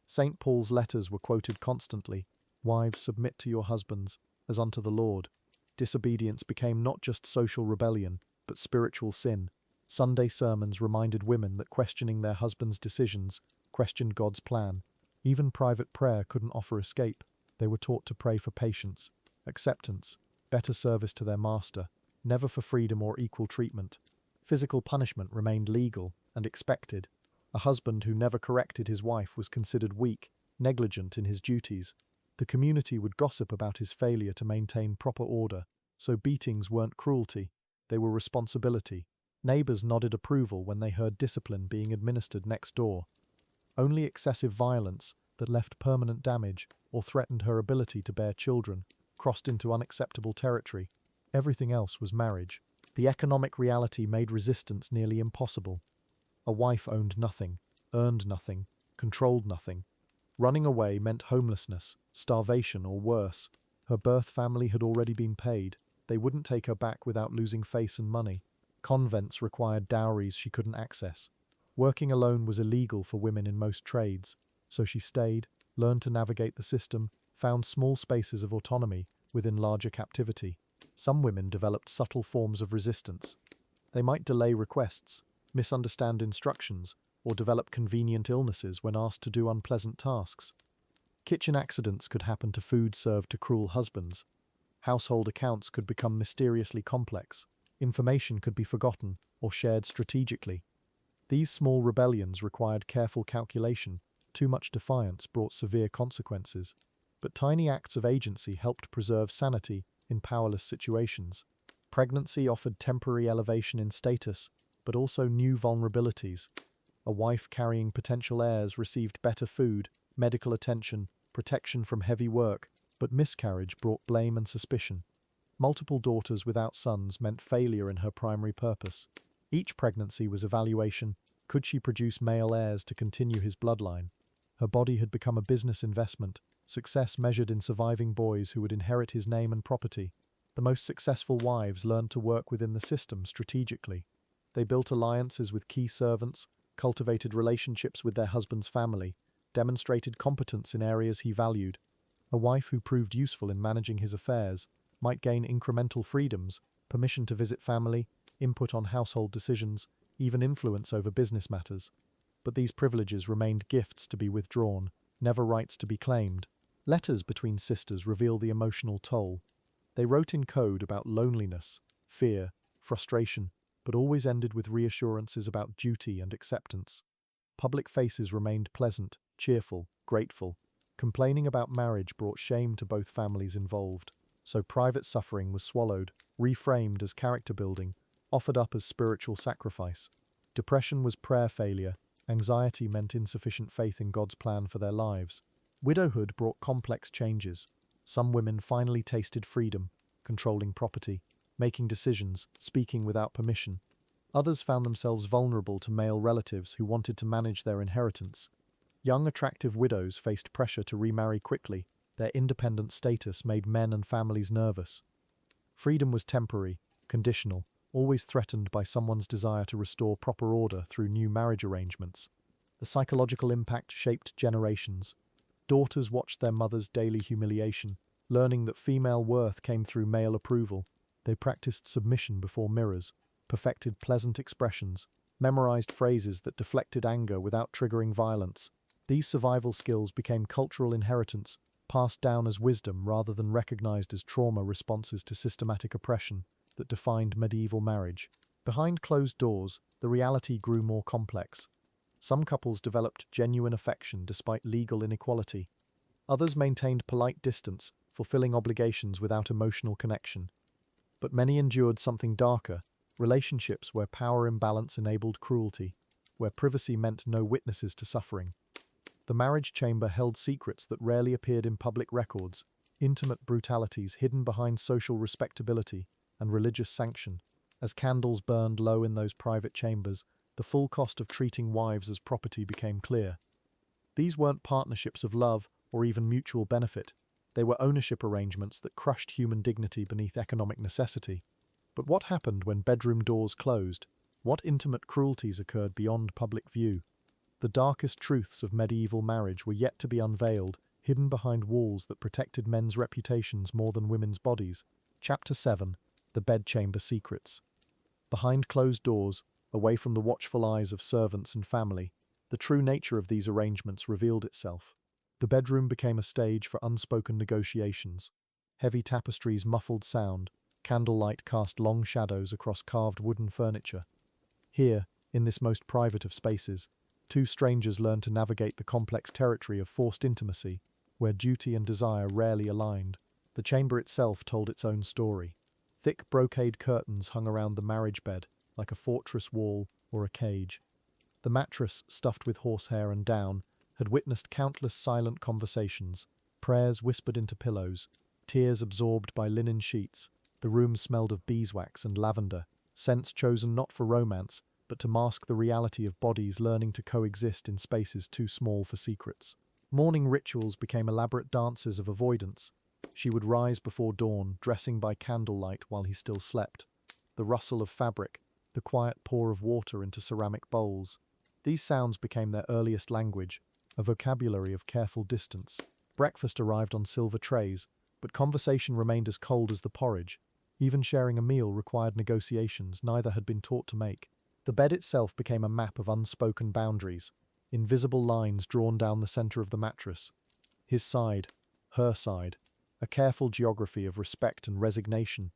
St. Paul's letters were quoted constantly. Wives, submit to your husbands, as unto the Lord. Disobedience became not just social rebellion, but spiritual sin. Sunday sermons reminded women that questioning their husbands' decisions questioned God's plan. Even private prayer couldn't offer escape. They were taught to pray for patience, acceptance, better service to their master, never for freedom or equal treatment. Physical punishment remained legal and expected. A husband who never corrected his wife was considered weak, negligent in his duties. The community would gossip about his failure to maintain proper order, so beatings weren't cruelty, they were responsibility. Neighbors nodded approval when they heard discipline being administered next door. Only excessive violence that left permanent damage or threatened her ability to bear children crossed into unacceptable territory. Everything else was marriage. The economic reality made resistance nearly impossible. A wife owned nothing, earned nothing, controlled nothing. Running away meant homelessness, starvation, or worse. Her birth family had already been paid. They wouldn't take her back without losing face and money. Convents required dowries she couldn't access. Working alone was illegal for women in most trades, so she stayed, learned to navigate the system, found small spaces of autonomy within larger captivity. Some women developed subtle forms of resistance. They might delay requests, misunderstand instructions, or develop convenient illnesses when asked to do unpleasant tasks. Kitchen accidents could happen to food served to cruel husbands. Household accounts could become mysteriously complex. Information could be forgotten or shared strategically. These small rebellions required careful calculation. Too much defiance brought severe consequences. But tiny acts of agency helped preserve sanity in powerless situations. Pregnancy offered temporary elevation in status, but also new vulnerabilities. A wife carrying potential heirs received better food, medical attention, protection from heavy work, but miscarriage brought blame and suspicion. Multiple daughters without sons meant failure in her primary purpose. Each pregnancy was evaluation. Could she produce male heirs to continue his bloodline? Her body had become a business investment, success measured in surviving boys who would inherit his name and property. The most successful wives learned to work within the system strategically. They built alliances with key servants, cultivated relationships with their husband's family, demonstrated competence in areas he valued. A wife who proved useful in managing his affairs might gain incremental freedoms, permission to visit family, input on household decisions, even influence over business matters. But these privileges remained gifts to be withdrawn, never rights to be claimed. Letters between sisters reveal the emotional toll. They wrote in code about loneliness, fear, frustration, but always ended with reassurances about duty and acceptance. Public faces remained pleasant, cheerful, grateful. Complaining about marriage brought shame to both families involved, so private suffering was swallowed, reframed as character building, offered up as spiritual sacrifice. Depression was prayer failure, anxiety meant insufficient faith in God's plan for their lives. Widowhood brought complex changes. Some women finally tasted freedom, controlling property, making decisions, speaking without permission. Others found themselves vulnerable to male relatives who wanted to manage their inheritance. Young, attractive widows faced pressure to remarry quickly. Their independent status made men and families nervous. Freedom was temporary, conditional, always threatened by someone's desire to restore proper order through new marriage arrangements. The psychological impact shaped generations. Daughters watched their mother's daily humiliation, learning that female worth came through male approval. They practiced submission before mirrors, perfected pleasant expressions, memorized phrases that deflected anger without triggering violence. These survival skills became cultural inheritance, passed down as wisdom rather than recognized as trauma responses to systematic oppression that defined medieval marriage. Behind closed doors, the reality grew more complex. Some couples developed genuine affection despite legal inequality. Others maintained polite distance, fulfilling obligations without emotional connection. But many endured something darker, relationships where power imbalance enabled cruelty, where privacy meant no witnesses to suffering. The marriage chamber held secrets that rarely appeared in public records, intimate brutalities hidden behind social respectability and religious sanction. As candles burned low in those private chambers, the full cost of treating wives as property became clear. These weren't partnerships of love or even mutual benefit. They were ownership arrangements that crushed human dignity beneath economic necessity. But what happened when bedroom doors closed? What intimate cruelties occurred beyond public view? The darkest truths of medieval marriage were yet to be unveiled, hidden behind walls that protected men's reputations more than women's bodies. Chapter 7. The Bedchamber Secrets. Behind closed doors, away from the watchful eyes of servants and family, the true nature of these arrangements revealed itself. The bedroom became a stage for unspoken negotiations. Heavy tapestries muffled sound, candlelight cast long shadows across carved wooden furniture. Here, in this most private of spaces, two strangers learned to navigate the complex territory of forced intimacy, where duty and desire rarely aligned. The chamber itself told its own story. Thick brocade curtains hung around the marriage bed, like a fortress wall or a cage. The mattress, stuffed with horsehair and down, had witnessed countless silent conversations, prayers whispered into pillows, tears absorbed by linen sheets. The room smelled of beeswax and lavender, scents chosen not for romance, but to mask the reality of bodies learning to coexist in spaces too small for secrets. Morning rituals became elaborate dances of avoidance. She would rise before dawn, dressing by candlelight while he still slept. The rustle of fabric, the quiet pour of water into ceramic bowls. These sounds became their earliest language, a vocabulary of careful distance. Breakfast arrived on silver trays, but conversation remained as cold as the porridge. Even sharing a meal required negotiations neither had been taught to make. The bed itself became a map of unspoken boundaries, invisible lines drawn down the center of the mattress. His side, her side, a careful geography of respect and resignation.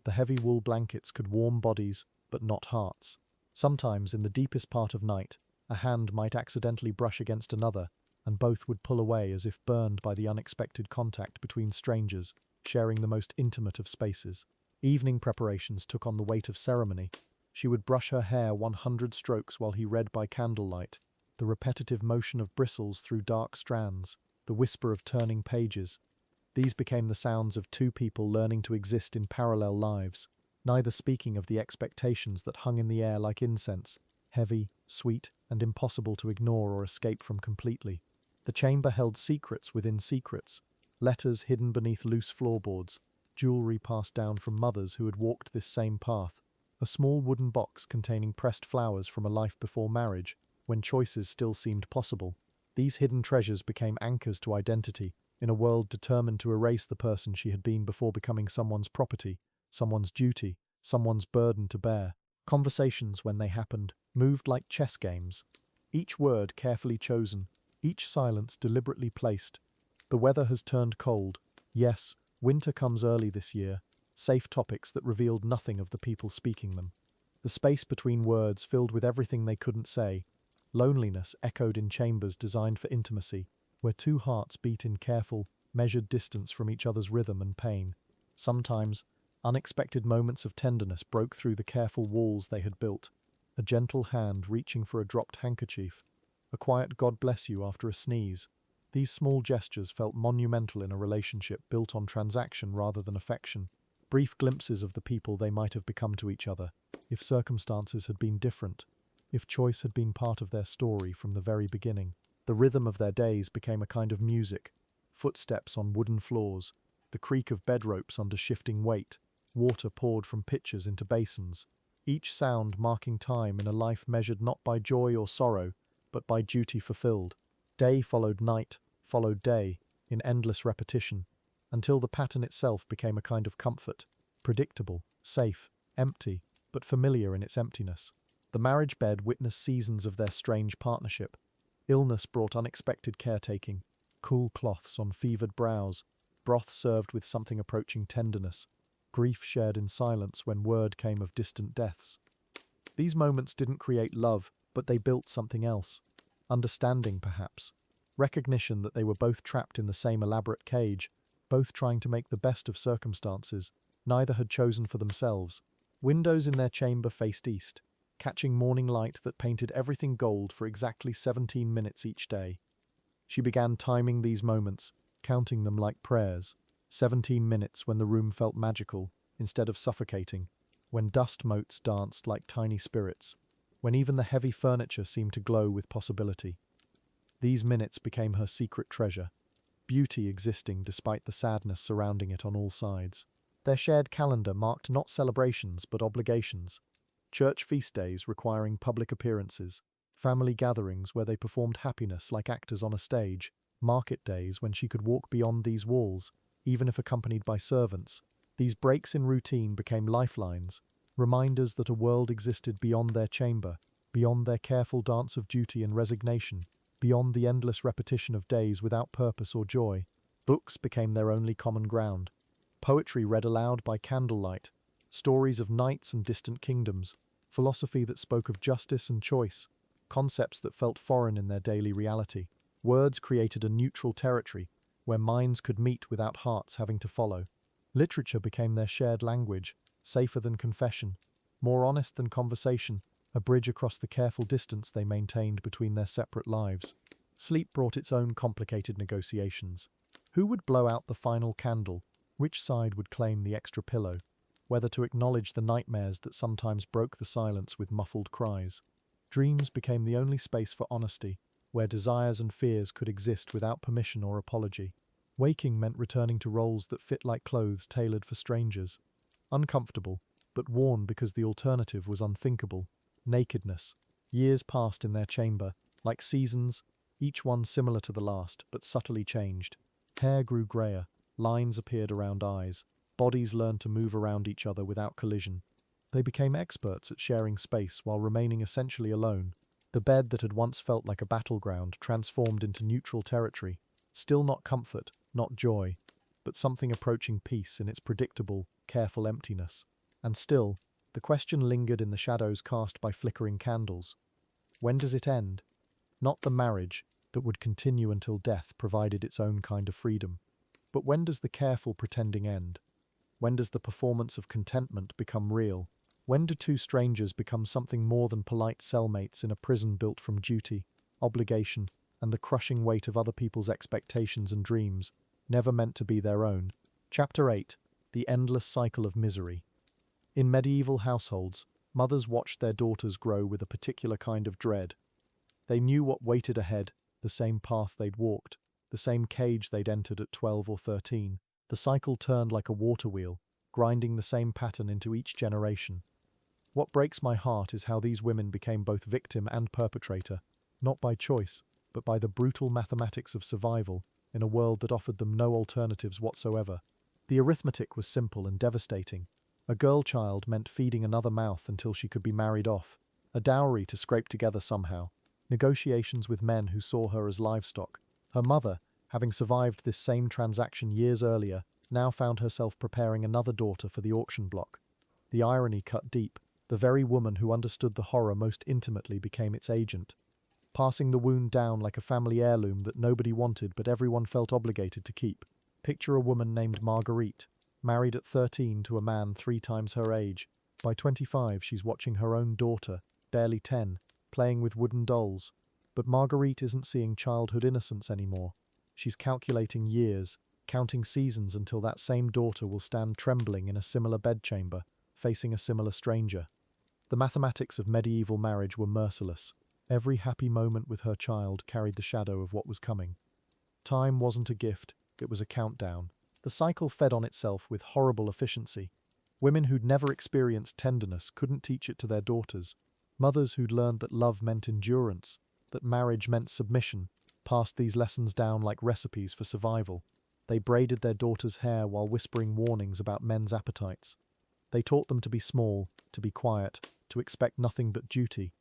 The heavy wool blankets could warm bodies, but not hearts. Sometimes, in the deepest part of night, a hand might accidentally brush against another, and both would pull away as if burned by the unexpected contact between strangers, sharing the most intimate of spaces. Evening preparations took on the weight of ceremony. She would brush her hair 100 strokes while he read by candlelight, the repetitive motion of bristles through dark strands, the whisper of turning pages. These became the sounds of two people learning to exist in parallel lives, neither speaking of the expectations that hung in the air like incense, heavy, sweet, and impossible to ignore or escape from completely. The chamber held secrets within secrets, letters hidden beneath loose floorboards, jewelry passed down from mothers who had walked this same path, a small wooden box containing pressed flowers from a life before marriage, when choices still seemed possible. These hidden treasures became anchors to identity, in a world determined to erase the person she had been before becoming someone's property, someone's duty, someone's burden to bear. Conversations, when they happened, moved like chess games, each word carefully chosen, each silence deliberately placed. The weather has turned cold. Yes, winter comes early this year. Safe topics that revealed nothing of the people speaking them. The space between words filled with everything they couldn't say. Loneliness echoed in chambers designed for intimacy, where two hearts beat in careful, measured distance from each other's rhythm and pain. Sometimes, unexpected moments of tenderness broke through the careful walls they had built. a gentle hand reaching for a dropped handkerchief, a quiet God bless you after a sneeze. These small gestures felt monumental in a relationship built on transaction rather than affection, brief glimpses of the people they might have become to each other, if circumstances had been different, if choice had been part of their story from the very beginning. The rhythm of their days became a kind of music, footsteps on wooden floors, the creak of bed ropes under shifting weight, water poured from pitchers into basins, each sound marking time in a life measured not by joy or sorrow, but by duty fulfilled. Day followed night, followed day, in endless repetition, until the pattern itself became a kind of comfort, predictable, safe, empty, but familiar in its emptiness. The marriage bed witnessed seasons of their strange partnership. Illness brought unexpected caretaking, cool cloths on fevered brows, broth served with something approaching tenderness, grief shared in silence when word came of distant deaths. These moments didn't create love, but they built something else. Understanding, perhaps. Recognition that they were both trapped in the same elaborate cage, both trying to make the best of circumstances. Neither had chosen for themselves. Windows in their chamber faced east, catching morning light that painted everything gold for exactly 17 minutes each day. She began timing these moments, counting them like prayers. 17 minutes when the room felt magical, instead of suffocating, when dust motes danced like tiny spirits, when even the heavy furniture seemed to glow with possibility. These minutes became her secret treasure, beauty existing despite the sadness surrounding it on all sides. Their shared calendar marked not celebrations but obligations, church feast days requiring public appearances, family gatherings where they performed happiness like actors on a stage, market days when she could walk beyond these walls, even if accompanied by servants. These breaks in routine became lifelines, reminders that a world existed beyond their chamber, beyond their careful dance of duty and resignation, beyond the endless repetition of days without purpose or joy. Books became their only common ground. Poetry read aloud by candlelight, stories of knights and distant kingdoms, philosophy that spoke of justice and choice, concepts that felt foreign in their daily reality. Words created a neutral territory where minds could meet without hearts having to follow. Literature became their shared language, safer than confession, more honest than conversation, a bridge across the careful distance they maintained between their separate lives. Sleep brought its own complicated negotiations. Who would blow out the final candle? Which side would claim the extra pillow? Whether to acknowledge the nightmares that sometimes broke the silence with muffled cries. Dreams became the only space for honesty, where desires and fears could exist without permission or apology. Waking meant returning to roles that fit like clothes tailored for strangers. Uncomfortable, but worn because the alternative was unthinkable. Nakedness. Years passed in their chamber, like seasons, each one similar to the last, but subtly changed. Hair grew greyer, lines appeared around eyes, bodies learned to move around each other without collision. They became experts at sharing space while remaining essentially alone. The bed that had once felt like a battleground transformed into neutral territory, still not comfort, not joy, but something approaching peace in its predictable, careful emptiness. And still, the question lingered in the shadows cast by flickering candles. When does it end? Not the marriage, that would continue until death provided its own kind of freedom. But when does the careful pretending end? When does the performance of contentment become real? When do two strangers become something more than polite cellmates in a prison built from duty, obligation, and the crushing weight of other people's expectations and dreams, never meant to be their own? Chapter 8. The Endless Cycle of Misery. In medieval households, mothers watched their daughters grow with a particular kind of dread. They knew what waited ahead, the same path they'd walked, the same cage they'd entered at 12 or 13. The cycle turned like a water wheel, grinding the same pattern into each generation. What breaks my heart is how these women became both victim and perpetrator, not by choice, but by the brutal mathematics of survival in a world that offered them no alternatives whatsoever. The arithmetic was simple and devastating. A girl child meant feeding another mouth until she could be married off, a dowry to scrape together somehow, negotiations with men who saw her as livestock. Her mother, having survived this same transaction years earlier, now found herself preparing another daughter for the auction block. The irony cut deep. The very woman who understood the horror most intimately became its agent, passing the wound down like a family heirloom that nobody wanted but everyone felt obligated to keep. Picture a woman named Marguerite, married at 13 to a man 3 times her age. By 25, she's watching her own daughter, barely 10, playing with wooden dolls. But Marguerite isn't seeing childhood innocence anymore. She's calculating years, counting seasons until that same daughter will stand trembling in a similar bedchamber, facing a similar stranger. The mathematics of medieval marriage were merciless. Every happy moment with her child carried the shadow of what was coming. Time wasn't a gift, it was a countdown. The cycle fed on itself with horrible efficiency. Women who'd never experienced tenderness couldn't teach it to their daughters. Mothers who'd learned that love meant endurance, that marriage meant submission, passed these lessons down like recipes for survival. They braided their daughters' hair while whispering warnings about men's appetites. They taught them to be small, to be quiet, to expect nothing but duty.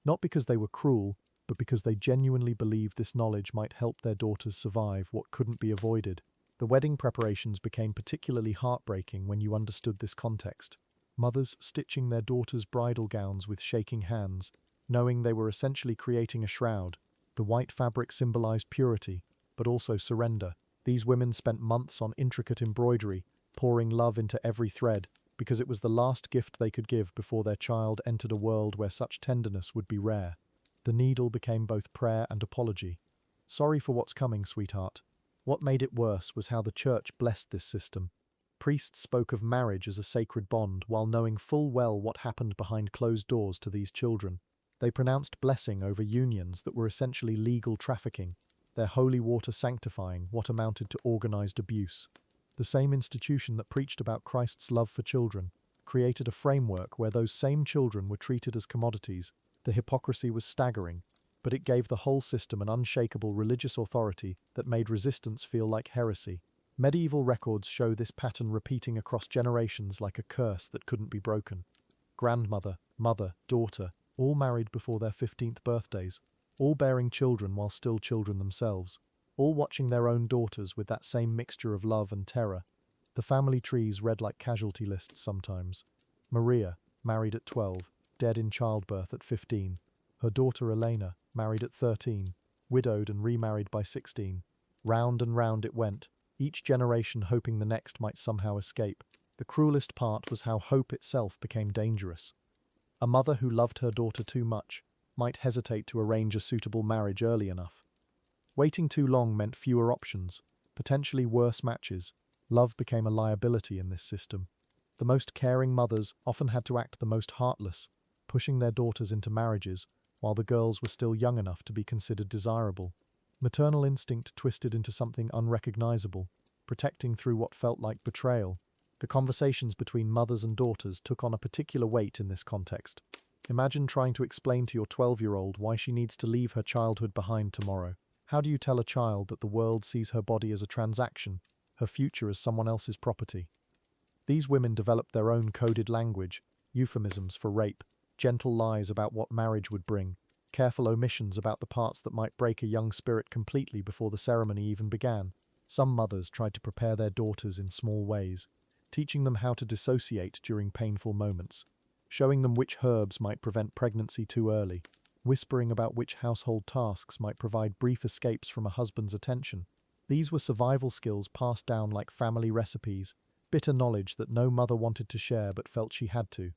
Not because they were cruel, but because they genuinely believed this knowledge might help their daughters survive what couldn't be avoided. The wedding preparations became particularly heartbreaking when you understood this context. Mothers stitching their daughters' bridal gowns with shaking hands, knowing they were essentially creating a shroud. The white fabric symbolized purity, but also surrender. These women spent months on intricate embroidery, pouring love into every thread, because it was the last gift they could give before their child entered a world where such tenderness would be rare. The needle became both prayer and apology. Sorry for what's coming, sweetheart. What made it worse was how the church blessed this system. Priests spoke of marriage as a sacred bond while knowing full well what happened behind closed doors to these children. They pronounced blessing over unions that were essentially legal trafficking, their holy water sanctifying what amounted to organized abuse. The same institution that preached about Christ's love for children created a framework where those same children were treated as commodities. The hypocrisy was staggering, but it gave the whole system an unshakable religious authority that made resistance feel like heresy. Medieval records show this pattern repeating across generations like a curse that couldn't be broken. Grandmother, mother, daughter, all married before their 15th birthdays, all bearing children while still children themselves, all watching their own daughters with that same mixture of love and terror. The family trees read like casualty lists sometimes. Maria, married at 12, dead in childbirth at 15. Her daughter Elena, married at 13, widowed and remarried by 16. Round and round it went, each generation hoping the next might somehow escape. The cruelest part was how hope itself became dangerous. A mother who loved her daughter too much might hesitate to arrange a suitable marriage early enough. Waiting too long meant fewer options, potentially worse matches. Love became a liability in this system. The most caring mothers often had to act the most heartless, pushing their daughters into marriages while the girls were still young enough to be considered desirable. Maternal instinct twisted into something unrecognizable, protecting through what felt like betrayal. The conversations between mothers and daughters took on a particular weight in this context. Imagine trying to explain to your 12-year-old why she needs to leave her childhood behind tomorrow. How do you tell a child that the world sees her body as a transaction, her future as someone else's property? These women developed their own coded language, euphemisms for rape, gentle lies about what marriage would bring, careful omissions about the parts that might break a young spirit completely before the ceremony even began. Some mothers tried to prepare their daughters in small ways, teaching them how to dissociate during painful moments, showing them which herbs might prevent pregnancy too early, whispering about which household tasks might provide brief escapes from a husband's attention. These were survival skills passed down like family recipes, bitter knowledge that no mother wanted to share but felt she had to.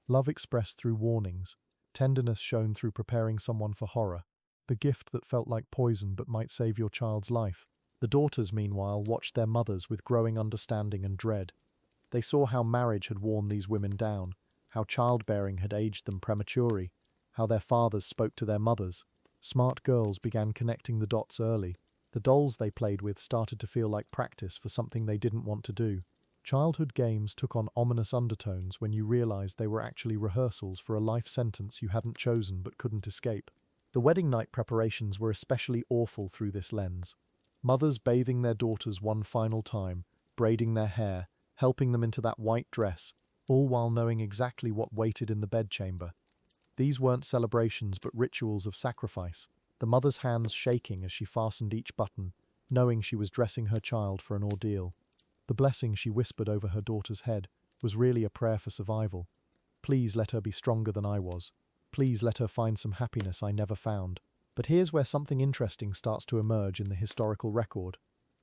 Love expressed through warnings, tenderness shown through preparing someone for horror, the gift that felt like poison but might save your child's life. The daughters, meanwhile, watched their mothers with growing understanding and dread. They saw how marriage had worn these women down, how childbearing had aged them prematurely, how their fathers spoke to their mothers. Smart girls began connecting the dots early. The dolls they played with started to feel like practice for something they didn't want to do. Childhood games took on ominous undertones when you realized they were actually rehearsals for a life sentence you hadn't chosen but couldn't escape. The wedding night preparations were especially awful through this lens. Mothers bathing their daughters one final time, braiding their hair, helping them into that white dress, all while knowing exactly what waited in the bedchamber. These weren't celebrations but rituals of sacrifice, the mother's hands shaking as she fastened each button, knowing she was dressing her child for an ordeal. The blessing she whispered over her daughter's head was really a prayer for survival. Please let her be stronger than I was. Please let her find some happiness I never found. But here's where something interesting starts to emerge in the historical record.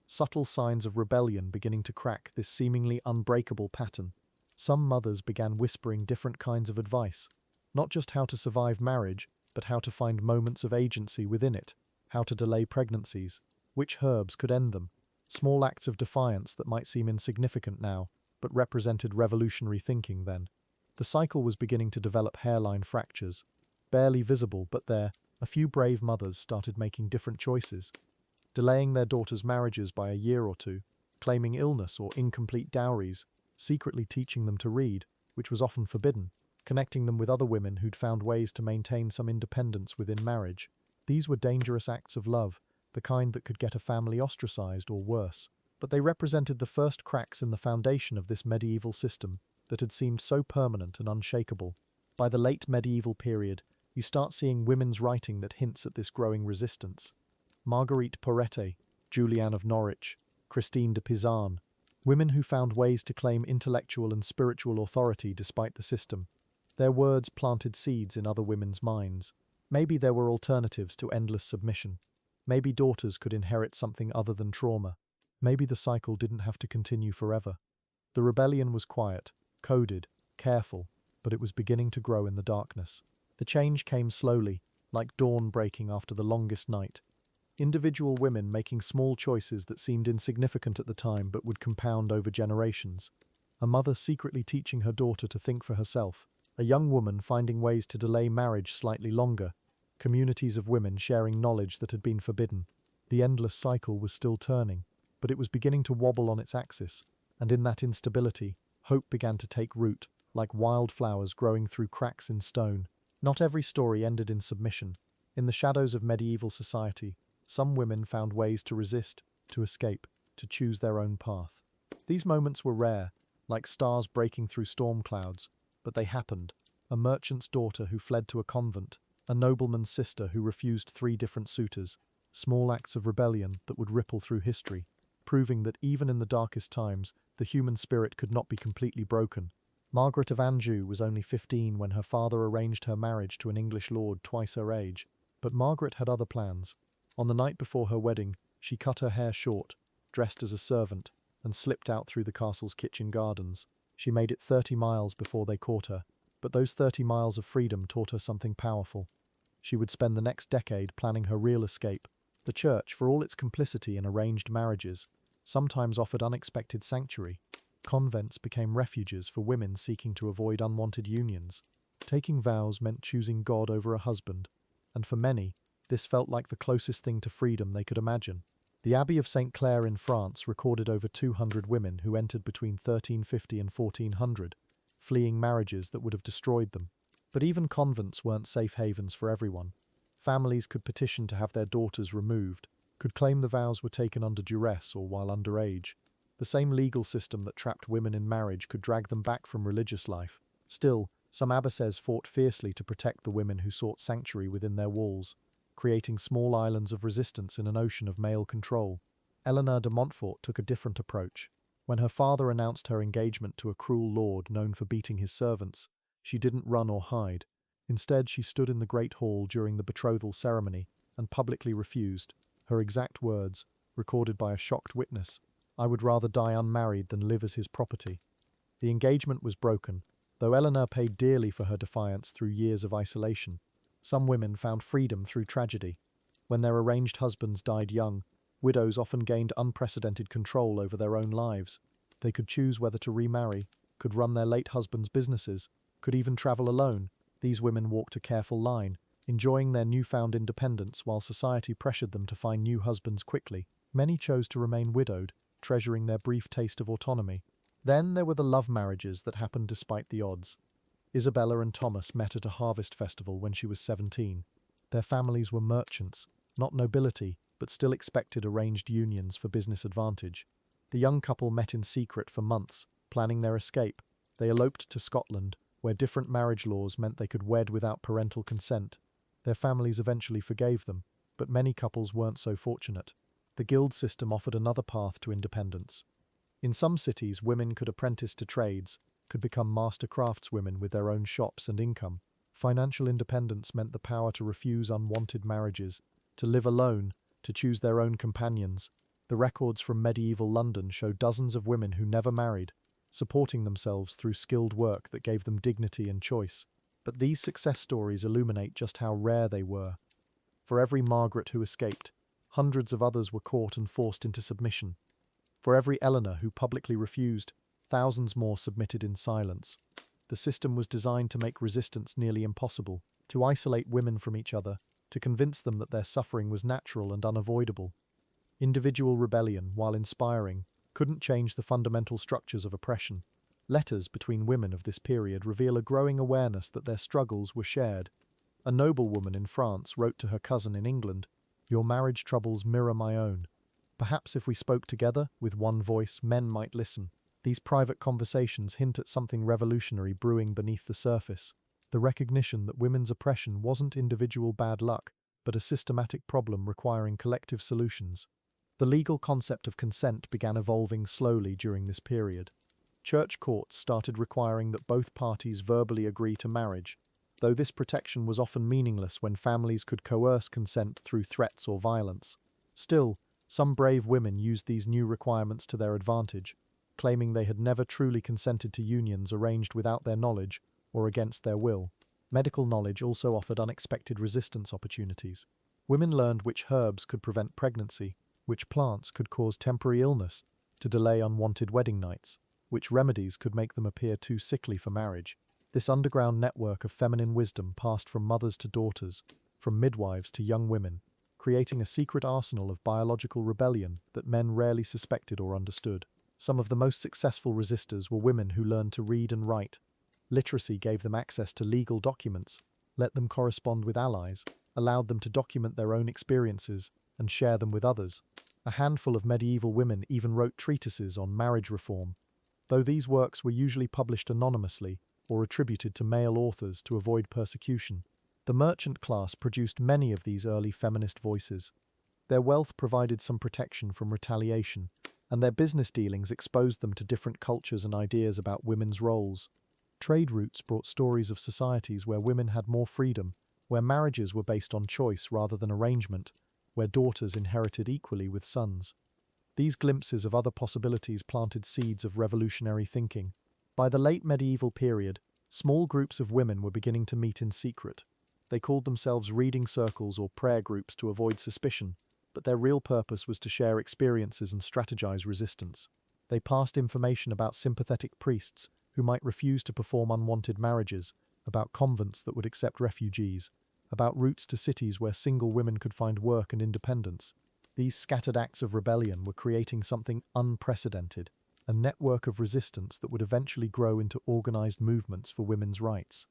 Subtle signs of rebellion beginning to crack this seemingly unbreakable pattern. Some mothers began whispering different kinds of advice. Not just how to survive marriage, but how to find moments of agency within it, how to delay pregnancies, which herbs could end them. Small acts of defiance that might seem insignificant now, but represented revolutionary thinking then. The cycle was beginning to develop hairline fractures. Barely visible, but there, a few brave mothers started making different choices, delaying their daughters' marriages by a year or two, claiming illness or incomplete dowries, secretly teaching them to read, which was often forbidden, connecting them with other women who'd found ways to maintain some independence within marriage. These were dangerous acts of love, the kind that could get a family ostracized or worse. But they represented the first cracks in the foundation of this medieval system that had seemed so permanent and unshakable. By the late medieval period, you start seeing women's writing that hints at this growing resistance. Marguerite Porete, Juliane of Norwich, Christine de Pizan, women who found ways to claim intellectual and spiritual authority despite the system. Their words planted seeds in other women's minds. Maybe there were alternatives to endless submission. Maybe daughters could inherit something other than trauma. Maybe the cycle didn't have to continue forever. The rebellion was quiet, coded, careful, but it was beginning to grow in the darkness. The change came slowly, like dawn breaking after the longest night. Individual women making small choices that seemed insignificant at the time but would compound over generations. A mother secretly teaching her daughter to think for herself. A young woman finding ways to delay marriage slightly longer. Communities of women sharing knowledge that had been forbidden. The endless cycle was still turning, but it was beginning to wobble on its axis, and in that instability, hope began to take root, like wildflowers growing through cracks in stone. Not every story ended in submission. In the shadows of medieval society, some women found ways to resist, to escape, to choose their own path. These moments were rare, like stars breaking through storm clouds, but they happened. A merchant's daughter who fled to a convent, a nobleman's sister who refused 3 different suitors, small acts of rebellion that would ripple through history, proving that even in the darkest times, the human spirit could not be completely broken. Margaret of Anjou was only 15 when her father arranged her marriage to an English lord twice her age, but Margaret had other plans. On the night before her wedding, she cut her hair short, dressed as a servant, and slipped out through the castle's kitchen gardens. She made it 30 miles before they caught her, but those 30 miles of freedom taught her something powerful. She would spend the next decade planning her real escape. The church, for all its complicity in arranged marriages, sometimes offered unexpected sanctuary. Convents became refuges for women seeking to avoid unwanted unions. Taking vows meant choosing God over a husband, and for many, this felt like the closest thing to freedom they could imagine. The Abbey of St. Clair in France recorded over 200 women who entered between 1350 and 1400, fleeing marriages that would have destroyed them. But even convents weren't safe havens for everyone. Families could petition to have their daughters removed, could claim the vows were taken under duress or while underage. The same legal system that trapped women in marriage could drag them back from religious life. Still, some abbesses fought fiercely to protect the women who sought sanctuary within their walls, creating small islands of resistance in an ocean of male control. Eleanor de Montfort took a different approach. When her father announced her engagement to a cruel lord known for beating his servants, she didn't run or hide. Instead, she stood in the great hall during the betrothal ceremony and publicly refused. Her exact words, recorded by a shocked witness, "I would rather die unmarried than live as his property." The engagement was broken, though Eleanor paid dearly for her defiance through years of isolation. Some women found freedom through tragedy. When their arranged husbands died young, widows often gained unprecedented control over their own lives. They could choose whether to remarry, could run their late husband's businesses, could even travel alone. These women walked a careful line, enjoying their newfound independence while society pressured them to find new husbands quickly. Many chose to remain widowed, treasuring their brief taste of autonomy. Then there were the love marriages that happened despite the odds. Isabella and Thomas met at a harvest festival when she was 17. Their families were merchants, not nobility, but still expected arranged unions for business advantage. The young couple met in secret for months, planning their escape. They eloped to Scotland, where different marriage laws meant they could wed without parental consent. Their families eventually forgave them, but many couples weren't so fortunate. The guild system offered another path to independence. In some cities, women could apprentice to trades, could become master craftswomen with their own shops and income. Financial independence meant the power to refuse unwanted marriages, to live alone, to choose their own companions. The records from medieval London show dozens of women who never married, supporting themselves through skilled work that gave them dignity and choice. But these success stories illuminate just how rare they were. For every Margaret who escaped, hundreds of others were caught and forced into submission. For every Eleanor who publicly refused, thousands more submitted in silence. The system was designed to make resistance nearly impossible, to isolate women from each other, to convince them that their suffering was natural and unavoidable. Individual rebellion, while inspiring, couldn't change the fundamental structures of oppression. Letters between women of this period reveal a growing awareness that their struggles were shared. A noblewoman in France wrote to her cousin in England, "Your marriage troubles mirror my own. Perhaps if we spoke together, with one voice, men might listen." These private conversations hint at something revolutionary brewing beneath the surface, the recognition that women's oppression wasn't individual bad luck, but a systematic problem requiring collective solutions. The legal concept of consent began evolving slowly during this period. Church courts started requiring that both parties verbally agree to marriage, though this protection was often meaningless when families could coerce consent through threats or violence. Still, some brave women used these new requirements to their advantage, claiming they had never truly consented to unions arranged without their knowledge or against their will. Medical knowledge also offered unexpected resistance opportunities. Women learned which herbs could prevent pregnancy, which plants could cause temporary illness to delay unwanted wedding nights, which remedies could make them appear too sickly for marriage. This underground network of feminine wisdom passed from mothers to daughters, from midwives to young women, creating a secret arsenal of biological rebellion that men rarely suspected or understood. Some of the most successful resistors were women who learned to read and write. Literacy gave them access to legal documents, let them correspond with allies, allowed them to document their own experiences and share them with others. A handful of medieval women even wrote treatises on marriage reform, though these works were usually published anonymously or attributed to male authors to avoid persecution. The merchant class produced many of these early feminist voices. Their wealth provided some protection from retaliation, and their business dealings exposed them to different cultures and ideas about women's roles. Trade routes brought stories of societies where women had more freedom, where marriages were based on choice rather than arrangement, where daughters inherited equally with sons. These glimpses of other possibilities planted seeds of revolutionary thinking. By the late medieval period, small groups of women were beginning to meet in secret. They called themselves reading circles or prayer groups to avoid suspicion, but their real purpose was to share experiences and strategize resistance. They passed information about sympathetic priests who might refuse to perform unwanted marriages, about convents that would accept refugees, about routes to cities where single women could find work and independence. These scattered acts of rebellion were creating something unprecedented, a network of resistance that would eventually grow into organized movements for women's rights.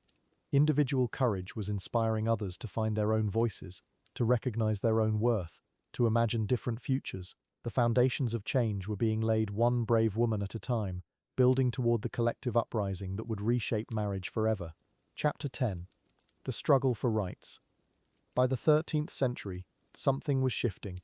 Individual courage was inspiring others to find their own voices, to recognize their own worth, to imagine different futures. The foundations of change were being laid one brave woman at a time, building toward the collective uprising that would reshape marriage forever. Chapter 10. The Struggle for Rights. By the 13th century, something was shifting.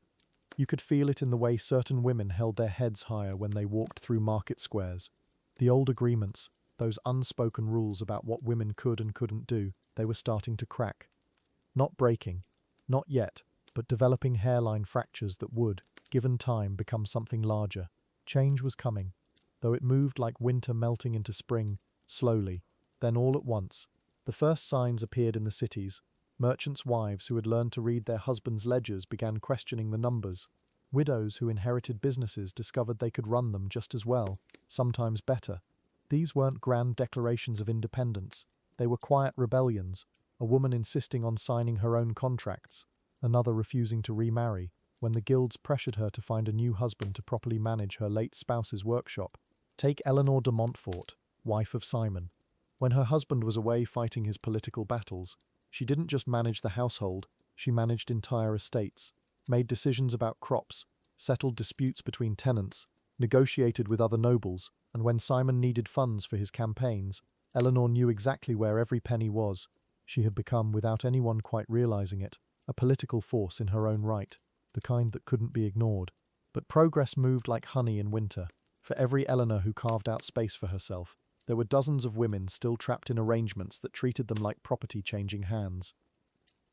You could feel it in the way certain women held their heads higher when they walked through market squares. The old agreements, those unspoken rules about what women could and couldn't do, they were starting to crack. Not breaking, not yet, but developing hairline fractures that would, given time, become something larger. Change was coming, though it moved like winter melting into spring, slowly. Then all at once, the first signs appeared in the cities. Merchants' wives who had learned to read their husbands' ledgers began questioning the numbers. Widows who inherited businesses discovered they could run them just as well, sometimes better. These weren't grand declarations of independence. They were quiet rebellions, a woman insisting on signing her own contracts, another refusing to remarry, when the guilds pressured her to find a new husband to properly manage her late spouse's workshop. Take Eleanor de Montfort, wife of Simon. When her husband was away fighting his political battles, she didn't just manage the household, she managed entire estates, made decisions about crops, settled disputes between tenants, negotiated with other nobles, and when Simon needed funds for his campaigns, Eleanor knew exactly where every penny was. She had become, without anyone quite realizing it, a political force in her own right, the kind that couldn't be ignored. But progress moved like honey in winter. For every Eleanor who carved out space for herself, there were dozens of women still trapped in arrangements that treated them like property changing hands.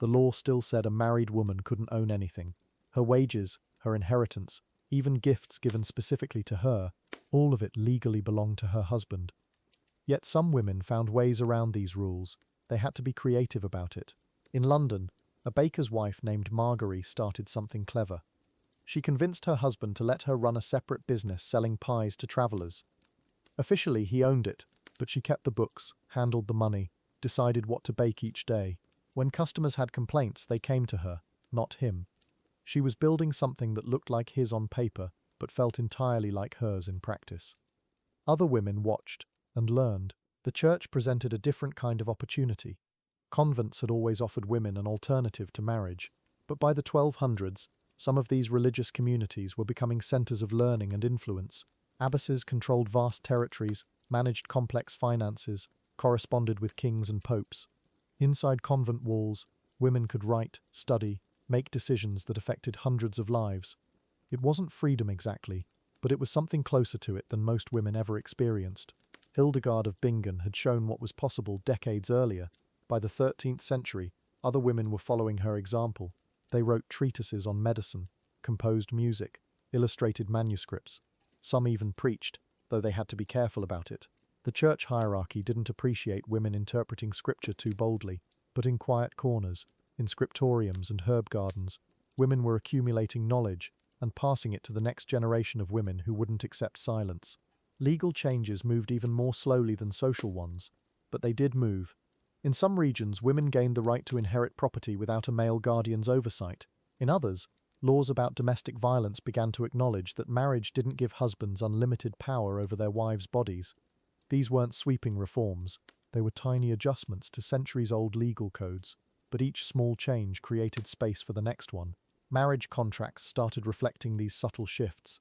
The law still said a married woman couldn't own anything. Her wages, her inheritance, even gifts given specifically to her, all of it legally belonged to her husband. Yet some women found ways around these rules. They had to be creative about it. In London, a baker's wife named Margery started something clever. She convinced her husband to let her run a separate business selling pies to travellers. Officially, he owned it, but she kept the books, handled the money, decided what to bake each day. When customers had complaints, they came to her, not him. She was building something that looked like his on paper, but felt entirely like hers in practice. Other women watched and learned. The church presented a different kind of opportunity. Convents had always offered women an alternative to marriage, but by the 1200s, some of these religious communities were becoming centers of learning and influence. Abbesses controlled vast territories, managed complex finances, corresponded with kings and popes. Inside convent walls, women could write, study, make decisions that affected hundreds of lives. It wasn't freedom exactly, but it was something closer to it than most women ever experienced. Hildegard of Bingen had shown what was possible decades earlier. By the 13th century, other women were following her example. They wrote treatises on medicine, composed music, illustrated manuscripts. Some even preached, though they had to be careful about it. The church hierarchy didn't appreciate women interpreting scripture too boldly, but in quiet corners, in scriptoriums and herb gardens, women were accumulating knowledge and passing it to the next generation of women who wouldn't accept silence. Legal changes moved even more slowly than social ones, but they did move. In some regions, women gained the right to inherit property without a male guardian's oversight. In others, laws about domestic violence began to acknowledge that marriage didn't give husbands unlimited power over their wives' bodies. These weren't sweeping reforms, they were tiny adjustments to centuries-old legal codes, but each small change created space for the next one. Marriage contracts started reflecting these subtle shifts.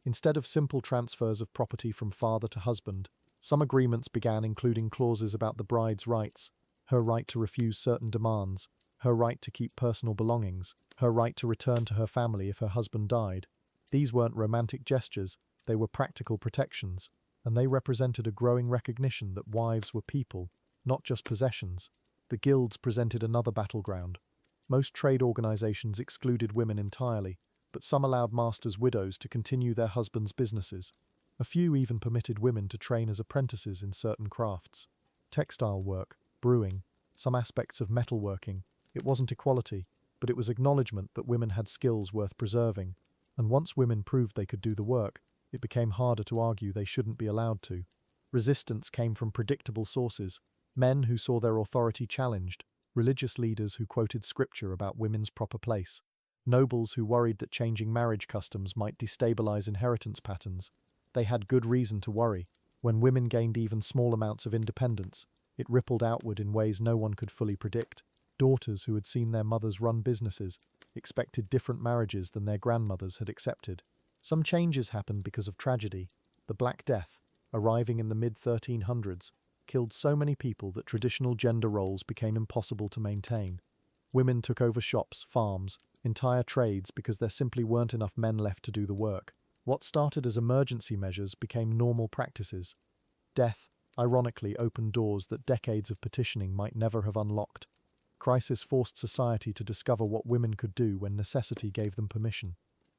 Instead of simple transfers of property from father to husband, some agreements began including clauses about the bride's rights, her right to refuse certain demands, her right to keep personal belongings, her right to return to her family if her husband died. These weren't romantic gestures, they were practical protections, and they represented a growing recognition that wives were people, not just possessions. The guilds presented another battleground. Most trade organizations excluded women entirely, but some allowed masters' widows to continue their husbands' businesses. A few even permitted women to train as apprentices in certain crafts. Textile work, brewing, some aspects of metalworking. It wasn't equality, but it was acknowledgement that women had skills worth preserving. And once women proved they could do the work, it became harder to argue they shouldn't be allowed to. Resistance came from predictable sources, men who saw their authority challenged, religious leaders who quoted scripture about women's proper place, nobles who worried that changing marriage customs might destabilize inheritance patterns. They had good reason to worry. When women gained even small amounts of independence, it rippled outward in ways no one could fully predict. Daughters who had seen their mothers run businesses expected different marriages than their grandmothers had accepted. Some changes happened because of tragedy. The Black Death, arriving in the mid-1300s, killed so many people that traditional gender roles became impossible to maintain. Women took over shops, farms, entire trades because there simply weren't enough men left to do the work. What started as emergency measures became normal practices. Death, ironically, opened doors that decades of petitioning might never have unlocked. Crisis forced society to discover what women could do when necessity gave them permission.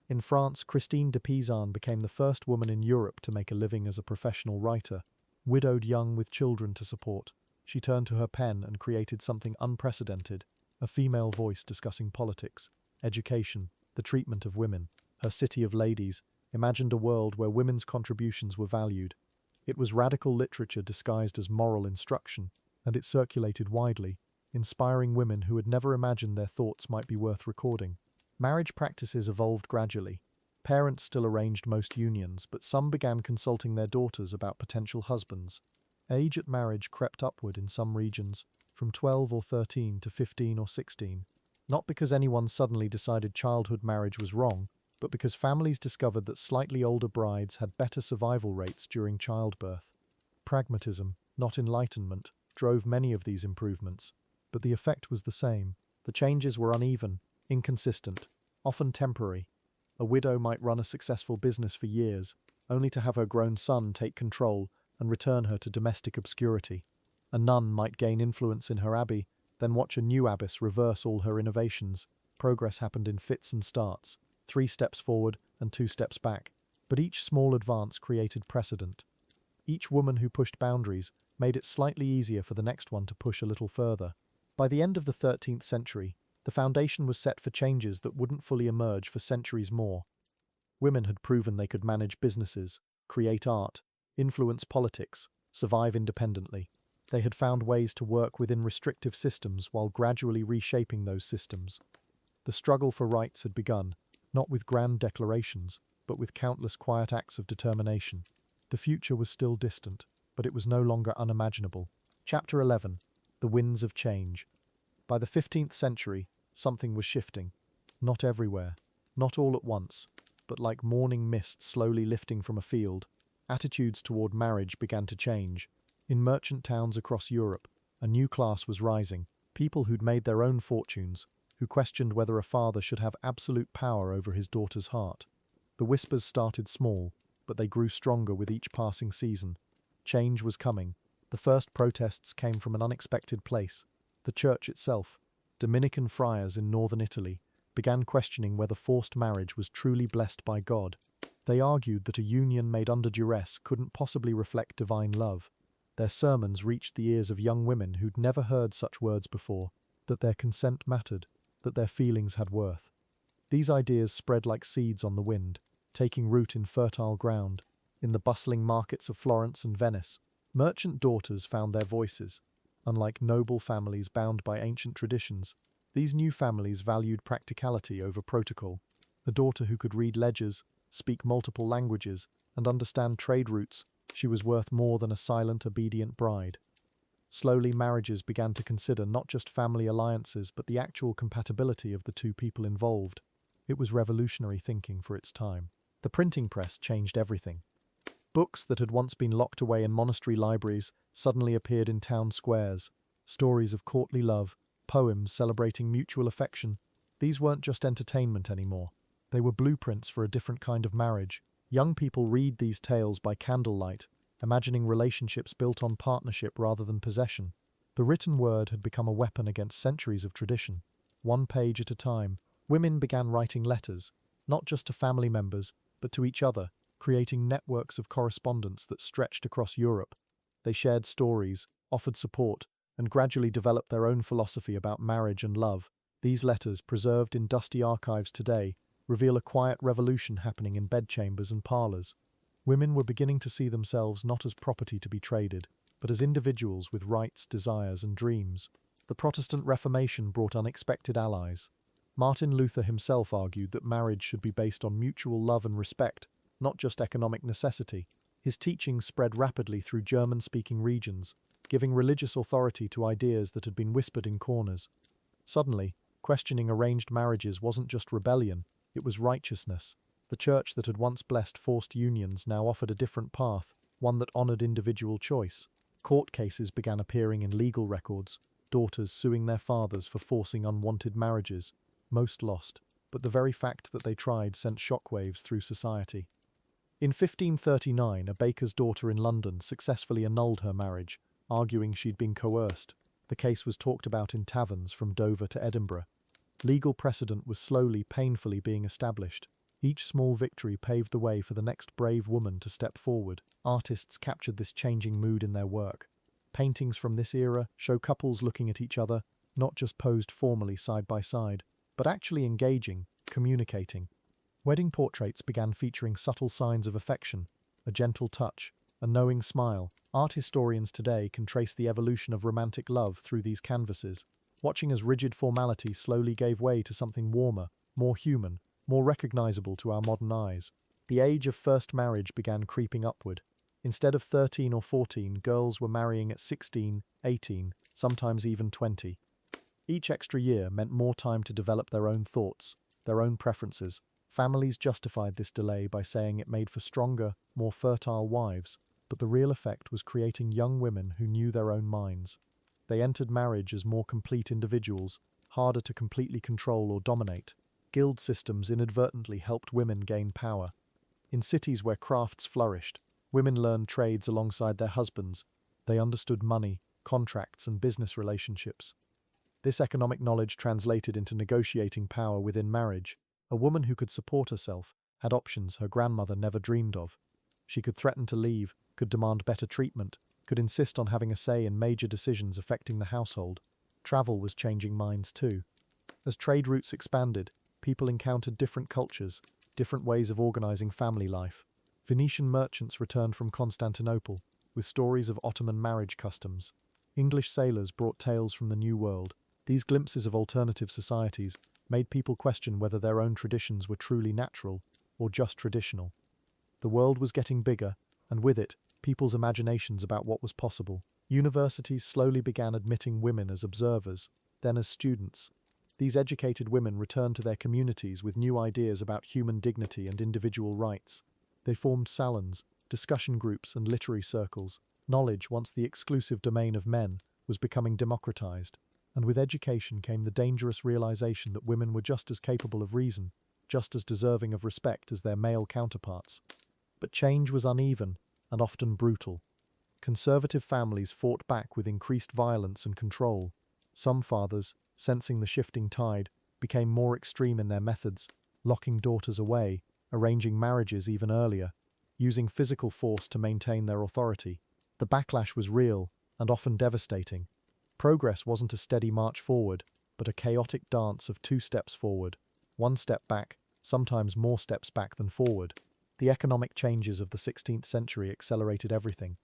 In France, Christine de Pizan became the first woman in Europe to make a living as a professional writer. Widowed young with children to support, she turned to her pen and created something unprecedented, a female voice discussing politics, education, the treatment of women. Her City of Ladies imagined a world where women's contributions were valued. It was radical literature disguised as moral instruction, and it circulated widely, inspiring women who had never imagined their thoughts might be worth recording. Marriage practices evolved gradually. Parents still arranged most unions, but some began consulting their daughters about potential husbands. Age at marriage crept upward in some regions, from 12 or 13 to 15 or 16. Not because anyone suddenly decided childhood marriage was wrong, but because families discovered that slightly older brides had better survival rates during childbirth. Pragmatism, not enlightenment, drove many of these improvements, but the effect was the same. The changes were uneven, inconsistent, often temporary. A widow might run a successful business for years, only to have her grown son take control and return her to domestic obscurity. A nun might gain influence in her abbey, then watch a new abbess reverse all her innovations. Progress happened in fits and starts, 3 steps forward and 2 steps back, but each small advance created precedent. Each woman who pushed boundaries made it slightly easier for the next one to push a little further. By the end of the 13th century, the foundation was set for changes that wouldn't fully emerge for centuries more. Women had proven they could manage businesses, create art, influence politics, survive independently. They had found ways to work within restrictive systems while gradually reshaping those systems. The struggle for rights had begun, not with grand declarations, but with countless quiet acts of determination. The future was still distant, but it was no longer unimaginable. Chapter 11. The Winds of Change. By the 15th century, something was shifting. Not everywhere, not all at once, but like morning mist slowly lifting from a field, attitudes toward marriage began to change. In merchant towns across Europe, a new class was rising, people who'd made their own fortunes, who questioned whether a father should have absolute power over his daughter's heart. The whispers started small, but they grew stronger with each passing season. Change was coming. The first protests came from an unexpected place. The church itself, Dominican friars in northern Italy, began questioning whether forced marriage was truly blessed by God. They argued that a union made under duress couldn't possibly reflect divine love. Their sermons reached the ears of young women who'd never heard such words before, that their consent mattered, that their feelings had worth. These ideas spread like seeds on the wind, taking root in fertile ground. In the bustling markets of Florence and Venice, merchant daughters found their voices. Unlike noble families bound by ancient traditions, these new families valued practicality over protocol. A daughter who could read ledgers, speak multiple languages, and understand trade routes, she was worth more than a silent, obedient bride. Slowly, marriages began to consider not just family alliances but the actual compatibility of the two people involved. It was revolutionary thinking for its time. The printing press changed everything. Books that had once been locked away in monastery libraries suddenly appeared in town squares. Stories of courtly love, poems celebrating mutual affection. These weren't just entertainment anymore. They were blueprints for a different kind of marriage. Young people read these tales by candlelight, imagining relationships built on partnership rather than possession. The written word had become a weapon against centuries of tradition. One page at a time, women began writing letters, not just to family members, but to each other, creating networks of correspondence that stretched across Europe. They shared stories, offered support, and gradually developed their own philosophy about marriage and love. These letters, preserved in dusty archives today, reveal a quiet revolution happening in bedchambers and parlors. Women were beginning to see themselves not as property to be traded, but as individuals with rights, desires, and dreams. The Protestant Reformation brought unexpected allies. Martin Luther himself argued that marriage should be based on mutual love and respect, not just economic necessity. His teachings spread rapidly through German-speaking regions, giving religious authority to ideas that had been whispered in corners. Suddenly, questioning arranged marriages wasn't just rebellion, it was righteousness. The church that had once blessed forced unions now offered a different path, one that honored individual choice. Court cases began appearing in legal records, daughters suing their fathers for forcing unwanted marriages. Most lost, but the very fact that they tried sent shockwaves through society. In 1539, a baker's daughter in London successfully annulled her marriage, arguing she'd been coerced. The case was talked about in taverns from Dover to Edinburgh. Legal precedent was slowly, painfully being established. Each small victory paved the way for the next brave woman to step forward. Artists captured this changing mood in their work. Paintings from this era show couples looking at each other, not just posed formally side by side, but actually engaging, communicating. Wedding portraits began featuring subtle signs of affection, a gentle touch, a knowing smile. Art historians today can trace the evolution of romantic love through these canvases, watching as rigid formality slowly gave way to something warmer, more human, more recognizable to our modern eyes. The age of first marriage began creeping upward. Instead of 13 or 14, girls were marrying at 16, 18, sometimes even 20. Each extra year meant more time to develop their own thoughts, their own preferences. Families justified this delay by saying it made for stronger, more fertile wives, but the real effect was creating young women who knew their own minds. They entered marriage as more complete individuals, harder to completely control or dominate. Guild systems inadvertently helped women gain power. In cities where crafts flourished, women learned trades alongside their husbands. They understood money, contracts, and business relationships. This economic knowledge translated into negotiating power within marriage. A woman who could support herself had options her grandmother never dreamed of. She could threaten to leave, could demand better treatment, could insist on having a say in major decisions affecting the household. Travel was changing minds too. As trade routes expanded, people encountered different cultures, different ways of organizing family life. Venetian merchants returned from Constantinople with stories of Ottoman marriage customs. English sailors brought tales from the New World. These glimpses of alternative societies made people question whether their own traditions were truly natural or just traditional. The world was getting bigger, and with it, people's imaginations about what was possible. Universities slowly began admitting women as observers, then as students. These educated women returned to their communities with new ideas about human dignity and individual rights. They formed salons, discussion groups, and literary circles. Knowledge, once the exclusive domain of men, was becoming democratized. And with education came the dangerous realization that women were just as capable of reason, just as deserving of respect as their male counterparts. But change was uneven and often brutal. Conservative families fought back with increased violence and control. Some fathers, sensing the shifting tide, became more extreme in their methods, locking daughters away, arranging marriages even earlier, using physical force to maintain their authority. The backlash was real and often devastating. Progress wasn't a steady march forward, but a chaotic dance of 2 steps forward, 1 step back, sometimes more steps back than forward. The economic changes of the 16th century accelerated everything.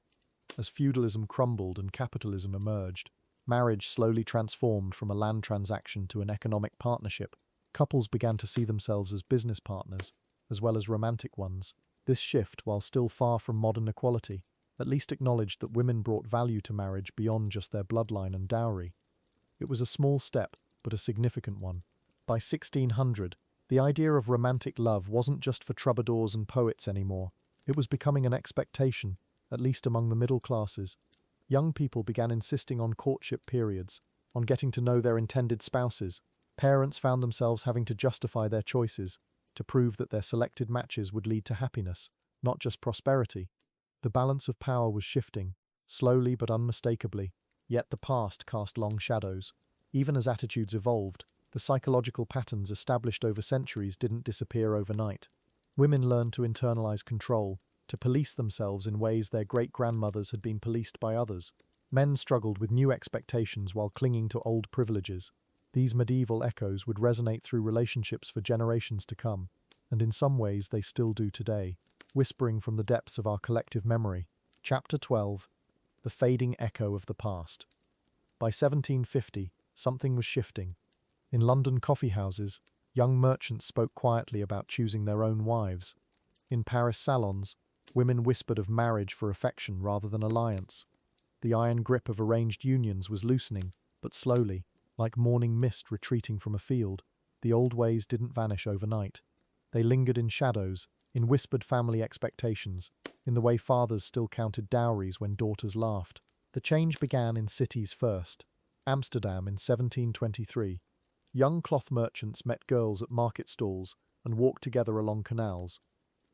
As feudalism crumbled and capitalism emerged, marriage slowly transformed from a land transaction to an economic partnership. Couples began to see themselves as business partners, as well as romantic ones. This shift, while still far from modern equality, at least acknowledged that women brought value to marriage beyond just their bloodline and dowry. It was a small step, but a significant one. By 1600, the idea of romantic love wasn't just for troubadours and poets anymore. It was becoming an expectation, at least among the middle classes. Young people began insisting on courtship periods, on getting to know their intended spouses. Parents found themselves having to justify their choices, to prove that their selected matches would lead to happiness, not just prosperity. The balance of power was shifting, slowly but unmistakably, yet the past cast long shadows. Even as attitudes evolved, the psychological patterns established over centuries didn't disappear overnight. Women learned to internalize control, to police themselves in ways their great-grandmothers had been policed by others. Men struggled with new expectations while clinging to old privileges. These medieval echoes would resonate through relationships for generations to come, and in some ways they still do today, whispering from the depths of our collective memory. Chapter 12. The Fading Echo of the Past. By 1750, something was shifting. In London coffeehouses, young merchants spoke quietly about choosing their own wives. In Paris salons, women whispered of marriage for affection rather than alliance. The iron grip of arranged unions was loosening, but slowly, like morning mist retreating from a field. The old ways didn't vanish overnight. They lingered in shadows, in whispered family expectations, in the way fathers still counted dowries when daughters laughed. The change began in cities first. Amsterdam in 1723. Young cloth merchants met girls at market stalls and walked together along canals.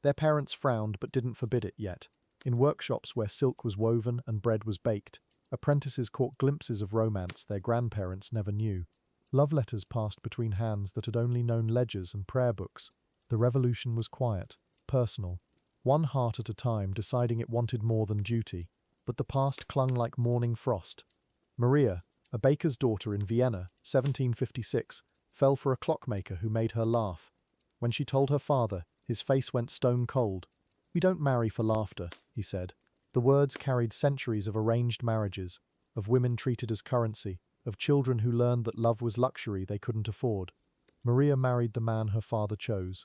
Their parents frowned but didn't forbid it yet. In workshops where silk was woven and bread was baked, apprentices caught glimpses of romance their grandparents never knew. Love letters passed between hands that had only known ledgers and prayer books. The revolution was quiet, personal, one heart at a time deciding it wanted more than duty. But the past clung like morning frost. Maria, a baker's daughter in Vienna, 1756, fell for a clockmaker who made her laugh. When she told her father, his face went stone cold. "We don't marry for laughter," he said. The words carried centuries of arranged marriages, of women treated as currency, of children who learned that love was luxury they couldn't afford. Maria married the man her father chose.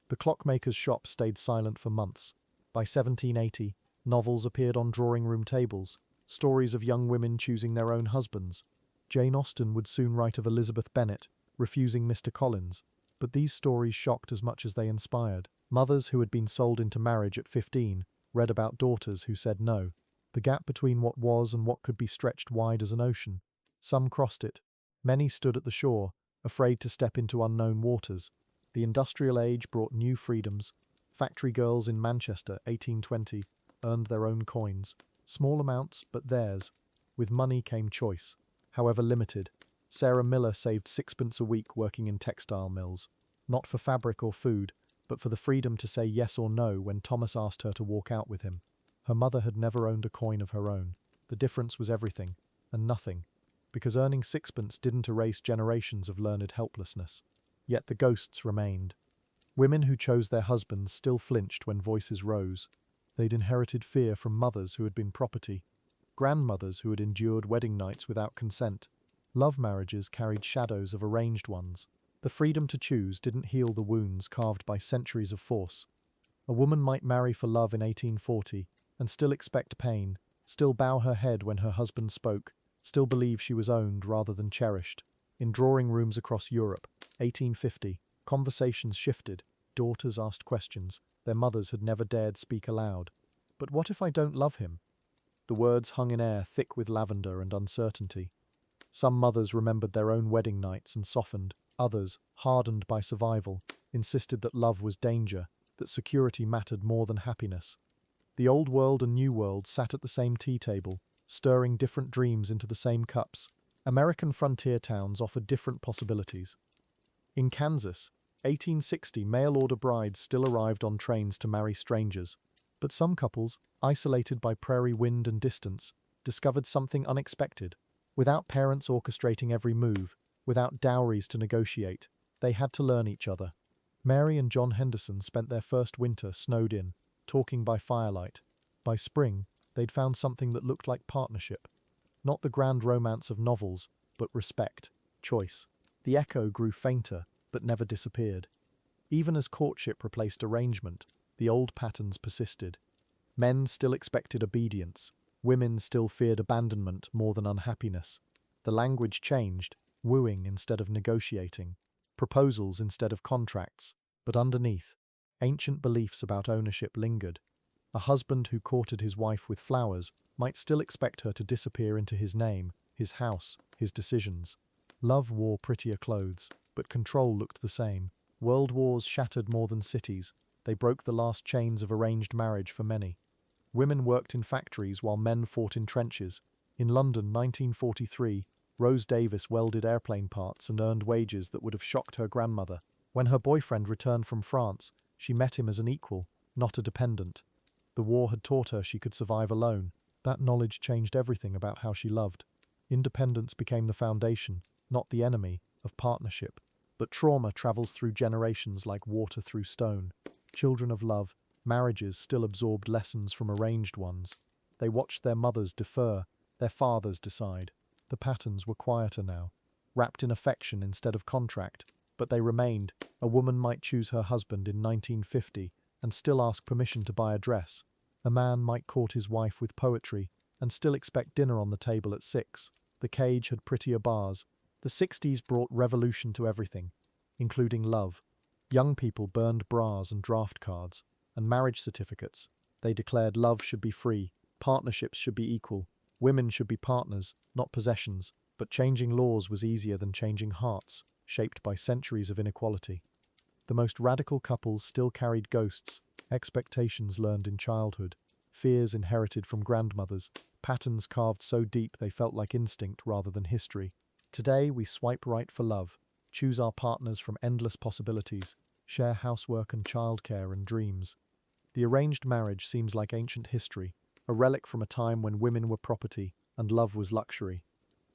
The clockmaker's shop stayed silent for months. By 1780, novels appeared on drawing-room tables, stories of young women choosing their own husbands. Jane Austen would soon write of Elizabeth Bennet, refusing Mr. Collins, but these stories shocked as much as they inspired. Mothers who had been sold into marriage at 15 read about daughters who said no. The gap between what was and what could be stretched wide as an ocean. Some crossed it. Many stood at the shore, afraid to step into unknown waters. The industrial age brought new freedoms. Factory girls in Manchester, 1820, earned their own coins. Small amounts, but theirs. With money came choice, however limited. Sarah Miller saved 6pence a week working in textile mills, not for fabric or food, but for the freedom to say yes or no when Thomas asked her to walk out with him. Her mother had never owned a coin of her own. The difference was everything, and nothing, because earning sixpence didn't erase generations of learned helplessness. Yet the ghosts remained. Women who chose their husbands still flinched when voices rose. They'd inherited fear from mothers who had been property, grandmothers who had endured wedding nights without consent. Love marriages carried shadows of arranged ones. The freedom to choose didn't heal the wounds carved by centuries of force. A woman might marry for love in 1840 and still expect pain, still bow her head when her husband spoke, still believe she was owned rather than cherished. In drawing rooms across Europe, 1850, conversations shifted. Daughters asked questions their mothers had never dared speak aloud. But what if I don't love him? The words hung in air thick with lavender and uncertainty. Some mothers remembered their own wedding nights and softened. Others, hardened by survival, insisted that love was danger, that security mattered more than happiness. The old world and new world sat at the same tea table, stirring different dreams into the same cups. American frontier towns offered different possibilities. In Kansas, 1860, mail-order brides still arrived on trains to marry strangers, but some couples, isolated by prairie wind and distance, discovered something unexpected. Without parents orchestrating every move, without dowries to negotiate, they had to learn each other. Mary and John Henderson spent their first winter snowed in, talking by firelight. By spring, they'd found something that looked like partnership. Not the grand romance of novels, but respect, choice. The echo grew fainter, but never disappeared. Even as courtship replaced arrangement, the old patterns persisted. Men still expected obedience. Women still feared abandonment more than unhappiness. The language changed, wooing instead of negotiating, proposals instead of contracts, but underneath, ancient beliefs about ownership lingered. A husband who courted his wife with flowers might still expect her to disappear into his name, his house, his decisions. Love wore prettier clothes, but control looked the same. World wars shattered more than cities. They broke the last chains of arranged marriage for many. Women worked in factories while men fought in trenches. In London, 1943, Rose Davis welded airplane parts and earned wages that would have shocked her grandmother. When her boyfriend returned from France, she met him as an equal, not a dependent. The war had taught her she could survive alone. That knowledge changed everything about how she loved. Independence became the foundation, not the enemy, of partnership. But trauma travels through generations like water through stone. Children of love, marriages still absorbed lessons from arranged ones. They watched their mothers defer, their fathers decide. The patterns were quieter now, wrapped in affection instead of contract, but they remained. A woman might choose her husband in 1950 and still ask permission to buy a dress. A man might court his wife with poetry and still expect dinner on the table at 6. The cage had prettier bars. The 60s brought revolution to everything, including love. Young people burned bras and draft cards, and marriage certificates. They declared love should be free, partnerships should be equal, women should be partners, not possessions. But changing laws was easier than changing hearts, shaped by centuries of inequality. The most radical couples still carried ghosts, expectations learned in childhood, fears inherited from grandmothers, patterns carved so deep they felt like instinct rather than history. Today we swipe right for love, choose our partners from endless possibilities, share housework and childcare and dreams. The arranged marriage seems like ancient history, a relic from a time when women were property and love was luxury.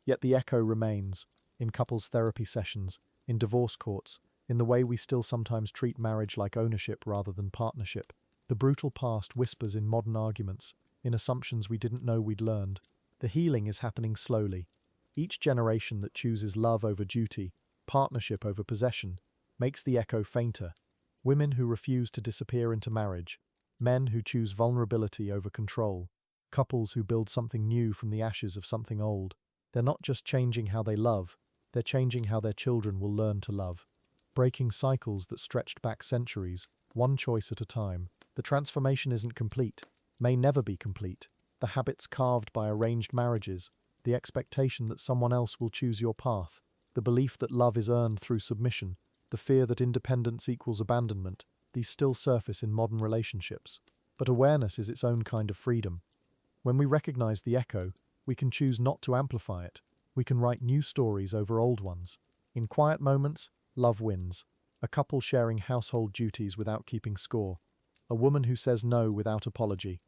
Yet the echo remains, in couples therapy sessions, in divorce courts, in the way we still sometimes treat marriage like ownership rather than partnership. The brutal past whispers in modern arguments, in assumptions we didn't know we'd learned. The healing is happening slowly. Each generation that chooses love over duty, partnership over possession, makes the echo fainter. Women who refuse to disappear into marriage, men who choose vulnerability over control, couples who build something new from the ashes of something old. They're not just changing how they love, they're changing how their children will learn to love. Breaking cycles that stretched back centuries, one choice at a time. The transformation isn't complete, may never be complete. The habits carved by arranged marriages, the expectation that someone else will choose your path, the belief that love is earned through submission, the fear that independence equals abandonment, these still surface in modern relationships. But awareness is its own kind of freedom. When we recognize the echo, we can choose not to amplify it. We can write new stories over old ones. In quiet moments, love wins. A couple sharing household duties without keeping score. A woman who says no without apology.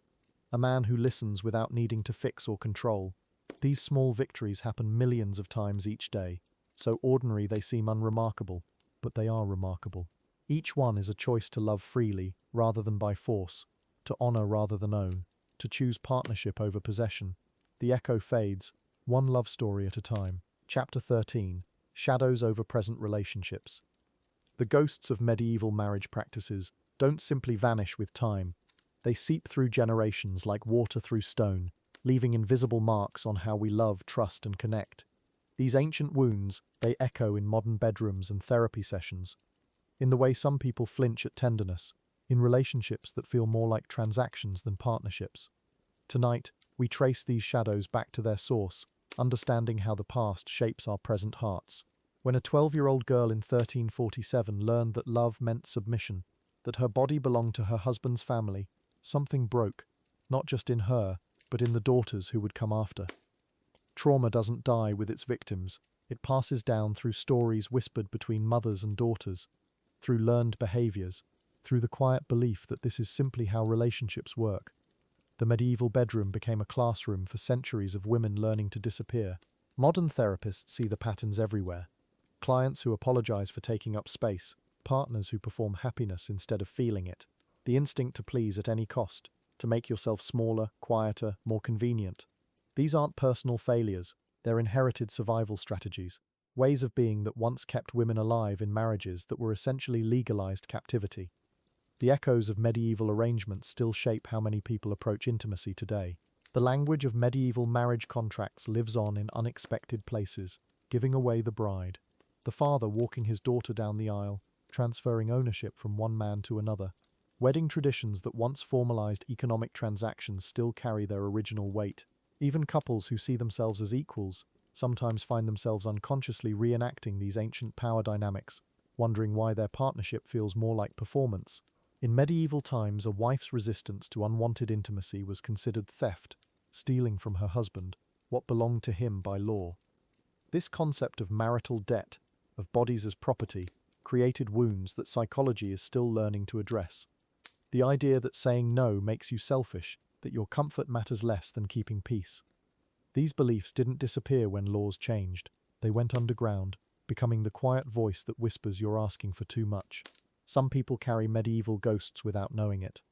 a man who listens without needing to fix or control. These small victories happen millions of times each day, so ordinary they seem unremarkable, but they are remarkable. Each one is a choice to love freely rather than by force, to honor rather than own, to choose partnership over possession. The echo fades, one love story at a time. Chapter 13: Shadows over Present Relationships. The ghosts of medieval marriage practices don't simply vanish with time. They seep through generations like water through stone, leaving invisible marks on how we love, trust, and connect. These ancient wounds, they echo in modern bedrooms and therapy sessions, in the way some people flinch at tenderness, in relationships that feel more like transactions than partnerships. Tonight, we trace these shadows back to their source, understanding how the past shapes our present hearts. When a 12-year-old girl in 1347 learned that love meant submission, that her body belonged to her husband's family, something broke, not just in her, but in the daughters who would come after. Trauma doesn't die with its victims. It passes down through stories whispered between mothers and daughters, through learned behaviors, through the quiet belief that this is simply how relationships work. The medieval bedroom became a classroom for centuries of women learning to disappear. Modern therapists see the patterns everywhere. Clients who apologize for taking up space, partners who perform happiness instead of feeling it, the instinct to please at any cost, to make yourself smaller, quieter, more convenient. These aren't personal failures, they're inherited survival strategies, ways of being that once kept women alive in marriages that were essentially legalized captivity. The echoes of medieval arrangements still shape how many people approach intimacy today. The language of medieval marriage contracts lives on in unexpected places, giving away the bride. The father walking his daughter down the aisle, transferring ownership from one man to another. Wedding traditions that once formalized economic transactions still carry their original weight. Even couples who see themselves as equals sometimes find themselves unconsciously reenacting these ancient power dynamics, wondering why their partnership feels more like performance. In medieval times, a wife's resistance to unwanted intimacy was considered theft, stealing from her husband what belonged to him by law. This concept of marital debt, of bodies as property, created wounds that psychology is still learning to address. The idea that saying no makes you selfish, that your comfort matters less than keeping peace. These beliefs didn't disappear when laws changed. They went underground, becoming the quiet voice that whispers you're asking for too much. Some people carry medieval ghosts without knowing it.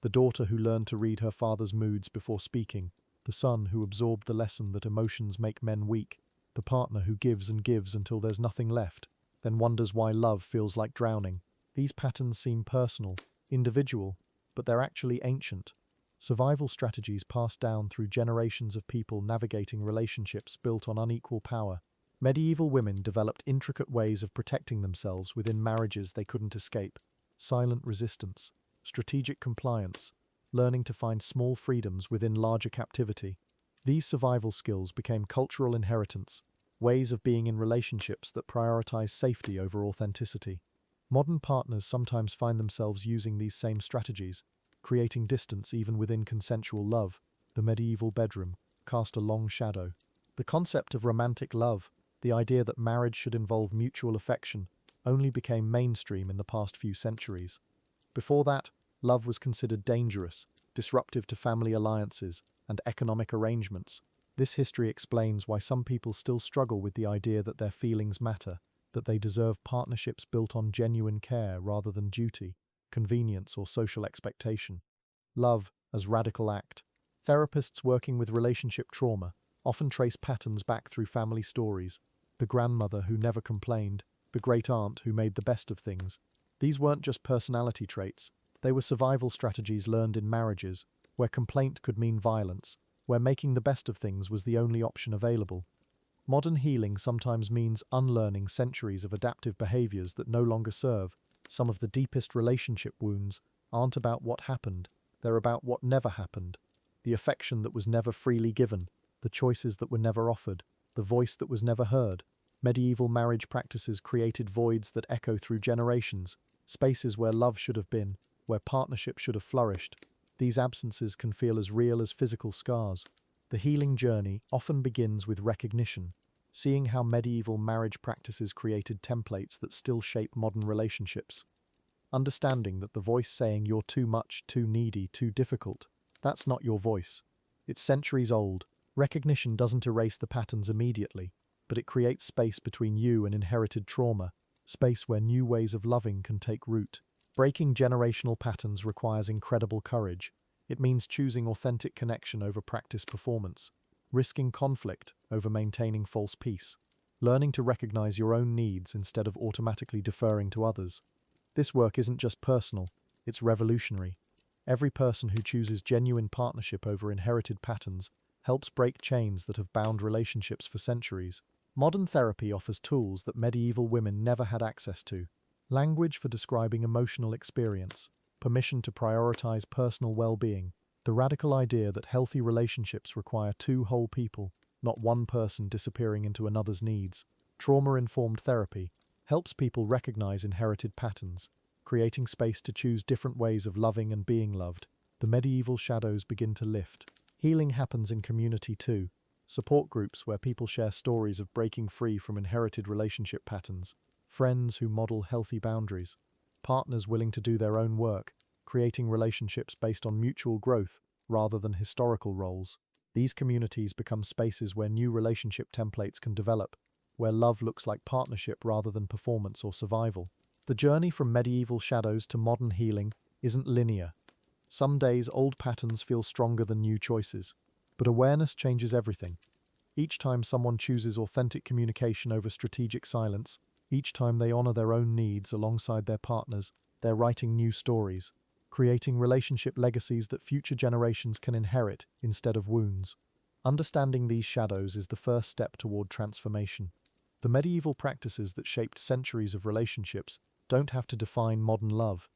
The daughter who learned to read her father's moods before speaking, the son who absorbed the lesson that emotions make men weak, the partner who gives and gives until there's nothing left, then wonders why love feels like drowning. These patterns seem personal, individual, but they're actually ancient. Survival strategies passed down through generations of people navigating relationships built on unequal power. Medieval women developed intricate ways of protecting themselves within marriages they couldn't escape. Silent resistance, strategic compliance, learning to find small freedoms within larger captivity. These survival skills became cultural inheritance, ways of being in relationships that prioritize safety over authenticity. Modern partners sometimes find themselves using these same strategies, creating distance even within consensual love. The medieval bedroom cast a long shadow. The concept of romantic love, the idea that marriage should involve mutual affection, only became mainstream in the past few centuries. Before that, love was considered dangerous, disruptive to family alliances and economic arrangements. This history explains why some people still struggle with the idea that their feelings matter, that they deserve partnerships built on genuine care rather than duty, convenience, or social expectation. Love as radical act. Therapists working with relationship trauma often trace patterns back through family stories. The grandmother who never complained, the great aunt who made the best of things. These weren't just personality traits, they were survival strategies learned in marriages, where complaint could mean violence, where making the best of things was the only option available. Modern healing sometimes means unlearning centuries of adaptive behaviors that no longer serve. Some of the deepest relationship wounds aren't about what happened, they're about what never happened. The affection that was never freely given, the choices that were never offered, the voice that was never heard. Medieval marriage practices created voids that echo through generations, spaces where love should have been, where partnership should have flourished. These absences can feel as real as physical scars. The healing journey often begins with recognition, seeing how medieval marriage practices created templates that still shape modern relationships. Understanding that the voice saying you're too much, too needy, too difficult, That's not your voice. It's centuries old. Recognition doesn't erase the patterns immediately, but it creates space between you and inherited trauma, space where new ways of loving can take root. Breaking generational patterns requires incredible courage. It means choosing authentic connection over practice performance, risking conflict over maintaining false peace, learning to recognize your own needs instead of automatically deferring to others. This work isn't just personal, it's revolutionary. Every person who chooses genuine partnership over inherited patterns helps break chains that have bound relationships for centuries. Modern therapy offers tools that medieval women never had access to. Language for describing emotional experience, permission to prioritize personal well-being, the radical idea that healthy relationships require two whole people, not one person disappearing into another's needs. Trauma-informed therapy helps people recognize inherited patterns, creating space to choose different ways of loving and being loved. The medieval shadows begin to lift. Healing happens in community too. Support groups where people share stories of breaking free from inherited relationship patterns, friends who model healthy boundaries, partners willing to do their own work, creating relationships based on mutual growth rather than historical roles. These communities become spaces where new relationship templates can develop, where love looks like partnership rather than performance or survival. The journey from medieval shadows to modern healing isn't linear. Some days old patterns feel stronger than new choices, but awareness changes everything. Each time someone chooses authentic communication over strategic silence, each time they honor their own needs alongside their partners, they're writing new stories, creating relationship legacies that future generations can inherit instead of wounds. Understanding these shadows is the first step toward transformation. The medieval practices that shaped centuries of relationships don't have to define modern love.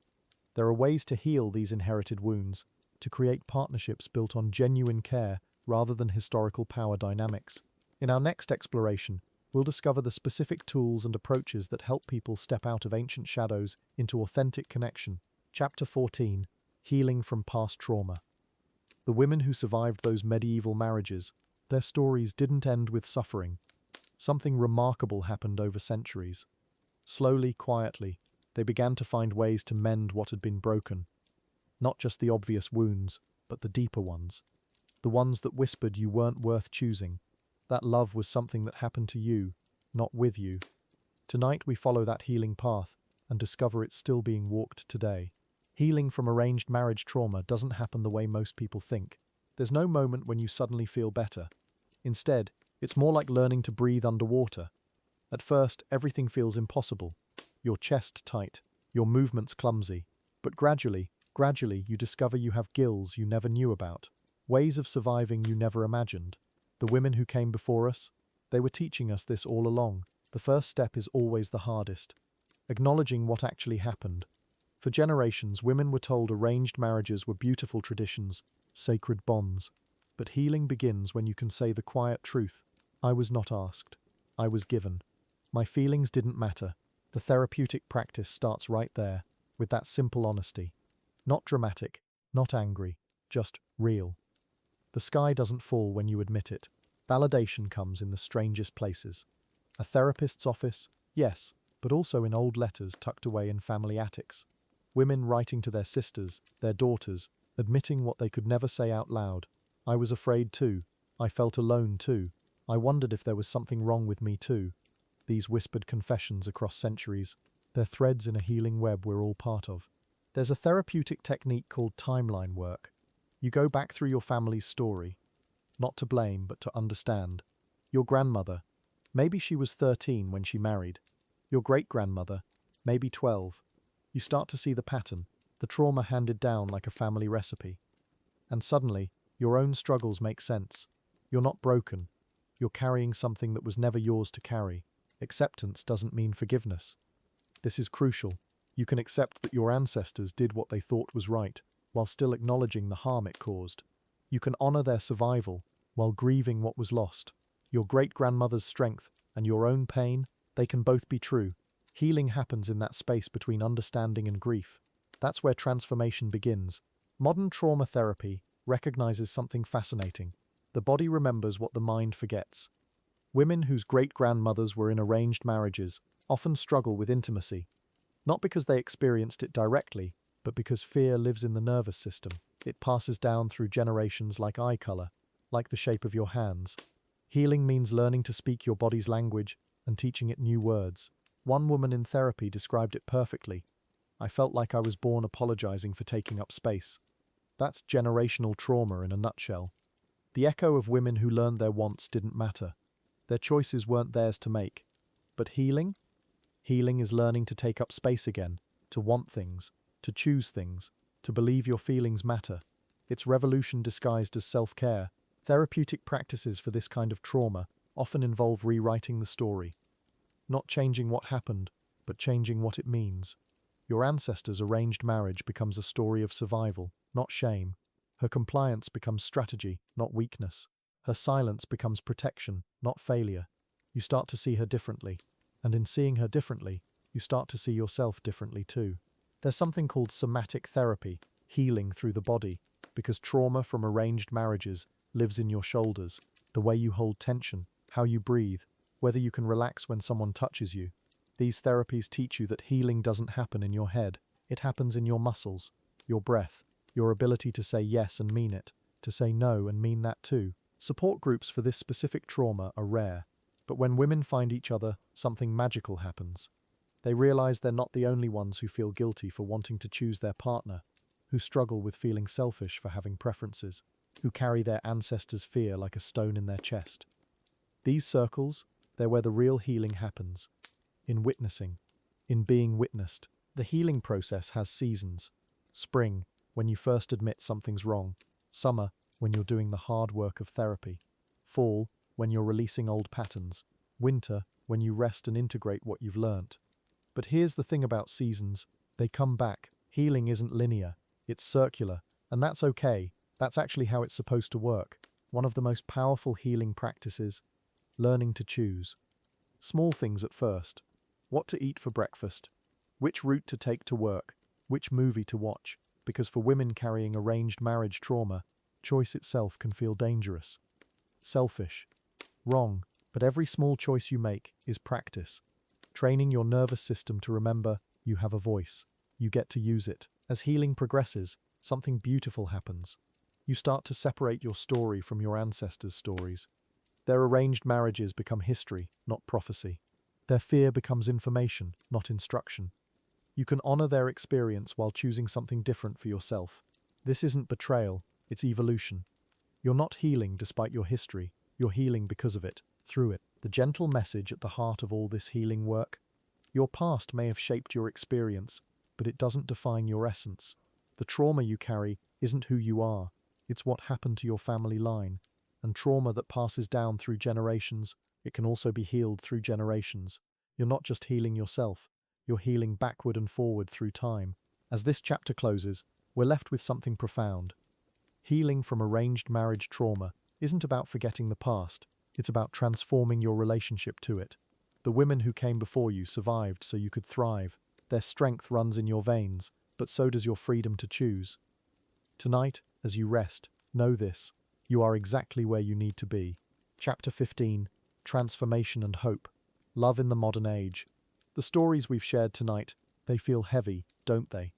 There are ways to heal these inherited wounds, to create partnerships built on genuine care rather than historical power dynamics. In our next exploration, we'll discover the specific tools and approaches that help people step out of ancient shadows into authentic connection. Chapter 14: Healing from Past Trauma. The women who survived those medieval marriages, their stories didn't end with suffering. Something remarkable happened over centuries. Slowly, quietly, they began to find ways to mend what had been broken. Not just the obvious wounds, but the deeper ones. The ones that whispered you weren't worth choosing. That love was something that happened to you, not with you. Tonight we follow that healing path and discover it's still being walked today. Healing from arranged marriage trauma doesn't happen the way most people think. There's no moment when you suddenly feel better. Instead, it's more like learning to breathe underwater. At first, everything feels impossible. Your chest tight, your movements clumsy. But gradually, you discover you have gills you never knew about. Ways of surviving you never imagined. The women who came before us, they were teaching us this all along. The first step is always the hardest. Acknowledging what actually happened. For generations, women were told arranged marriages were beautiful traditions, sacred bonds. But healing begins when you can say the quiet truth. I was not asked. I was given. My feelings didn't matter. The therapeutic practice starts right there, with that simple honesty. Not dramatic, not angry, just real. The sky doesn't fall when you admit it. Validation comes in the strangest places. A therapist's office, yes, but also in old letters tucked away in family attics. Women writing to their sisters, their daughters, admitting what they could never say out loud. I was afraid too. I felt alone too. I wondered if there was something wrong with me too. These whispered confessions across centuries, they're threads in a healing web we're all part of. There's a therapeutic technique called timeline work. You go back through your family's story, not to blame, but to understand. Your grandmother, maybe she was 13 when she married. Your great-grandmother, maybe 12. You start to see the pattern, the trauma handed down like a family recipe. And suddenly, your own struggles make sense. You're not broken. You're carrying something that was never yours to carry. Acceptance doesn't mean forgiveness. This is crucial. You can accept that your ancestors did what they thought was right, while still acknowledging the harm it caused. You can honor their survival, while grieving what was lost. Your great-grandmother's strength and your own pain, they can both be true. Healing happens in that space between understanding and grief. That's where transformation begins. Modern trauma therapy recognizes something fascinating. The body remembers what the mind forgets. Women whose great-grandmothers were in arranged marriages often struggle with intimacy, not because they experienced it directly, but because fear lives in the nervous system. It passes down through generations like eye color, like the shape of your hands. Healing means learning to speak your body's language and teaching it new words. One woman in therapy described it perfectly. I felt like I was born apologizing for taking up space. That's generational trauma in a nutshell. The echo of women who learned their wants didn't matter. Their choices weren't theirs to make. But healing? Healing is learning to take up space again, to want things, to choose things, to believe your feelings matter. It's revolution disguised as self-care. Therapeutic practices for this kind of trauma often involve rewriting the story. Not changing what happened, but changing what it means. Your ancestors' arranged marriage becomes a story of survival, not shame. Her compliance becomes strategy, not weakness. Her silence becomes protection, not failure. You start to see her differently. And in seeing her differently, you start to see yourself differently too. There's something called somatic therapy, healing through the body, because trauma from arranged marriages lives in your shoulders, the way you hold tension, how you breathe, whether you can relax when someone touches you. These therapies teach you that healing doesn't happen in your head. It happens in your muscles, your breath, your ability to say yes and mean it, to say no and mean that too. Support groups for this specific trauma are rare, but when women find each other, something magical happens. They realize they're not the only ones who feel guilty for wanting to choose their partner, who struggle with feeling selfish for having preferences, who carry their ancestors' fear like a stone in their chest. These circles, they're where the real healing happens. In witnessing, in being witnessed. The healing process has seasons. Spring, when you first admit something's wrong. Summer, when you're doing the hard work of therapy. Fall, when you're releasing old patterns. Winter, when you rest and integrate what you've learnt. But here's the thing about seasons. They come back. Healing isn't linear. It's circular. And that's okay. That's actually how it's supposed to work. One of the most powerful healing practices, learning to choose. Small things at first. What to eat for breakfast. Which route to take to work. Which movie to watch. Because for women carrying arranged marriage trauma, choice itself can feel dangerous. Selfish. Wrong. But every small choice you make is practice. Training your nervous system to remember you have a voice. You get to use it. As healing progresses, something beautiful happens. You start to separate your story from your ancestors' stories. Their arranged marriages become history, not prophecy. Their fear becomes information, not instruction. You can honor their experience while choosing something different for yourself. This isn't betrayal, it's evolution. You're not healing despite your history, you're healing because of it, through it. The gentle message at the heart of all this healing work: your past may have shaped your experience, but it doesn't define your essence. The trauma you carry isn't who you are, it's what happened to your family line. And trauma that passes down through generations, it can also be healed through generations. You're not just healing yourself, you're healing backward and forward through time. As this chapter closes, we're left with something profound. Healing from arranged marriage trauma isn't about forgetting the past, it's about transforming your relationship to it. The women who came before you survived so you could thrive. Their strength runs in your veins, but so does your freedom to choose. Tonight, as you rest, know this: you are exactly where you need to be. Chapter 15, Transformation and Hope. Love in the Modern Age. The stories we've shared tonight, they feel heavy, don't they?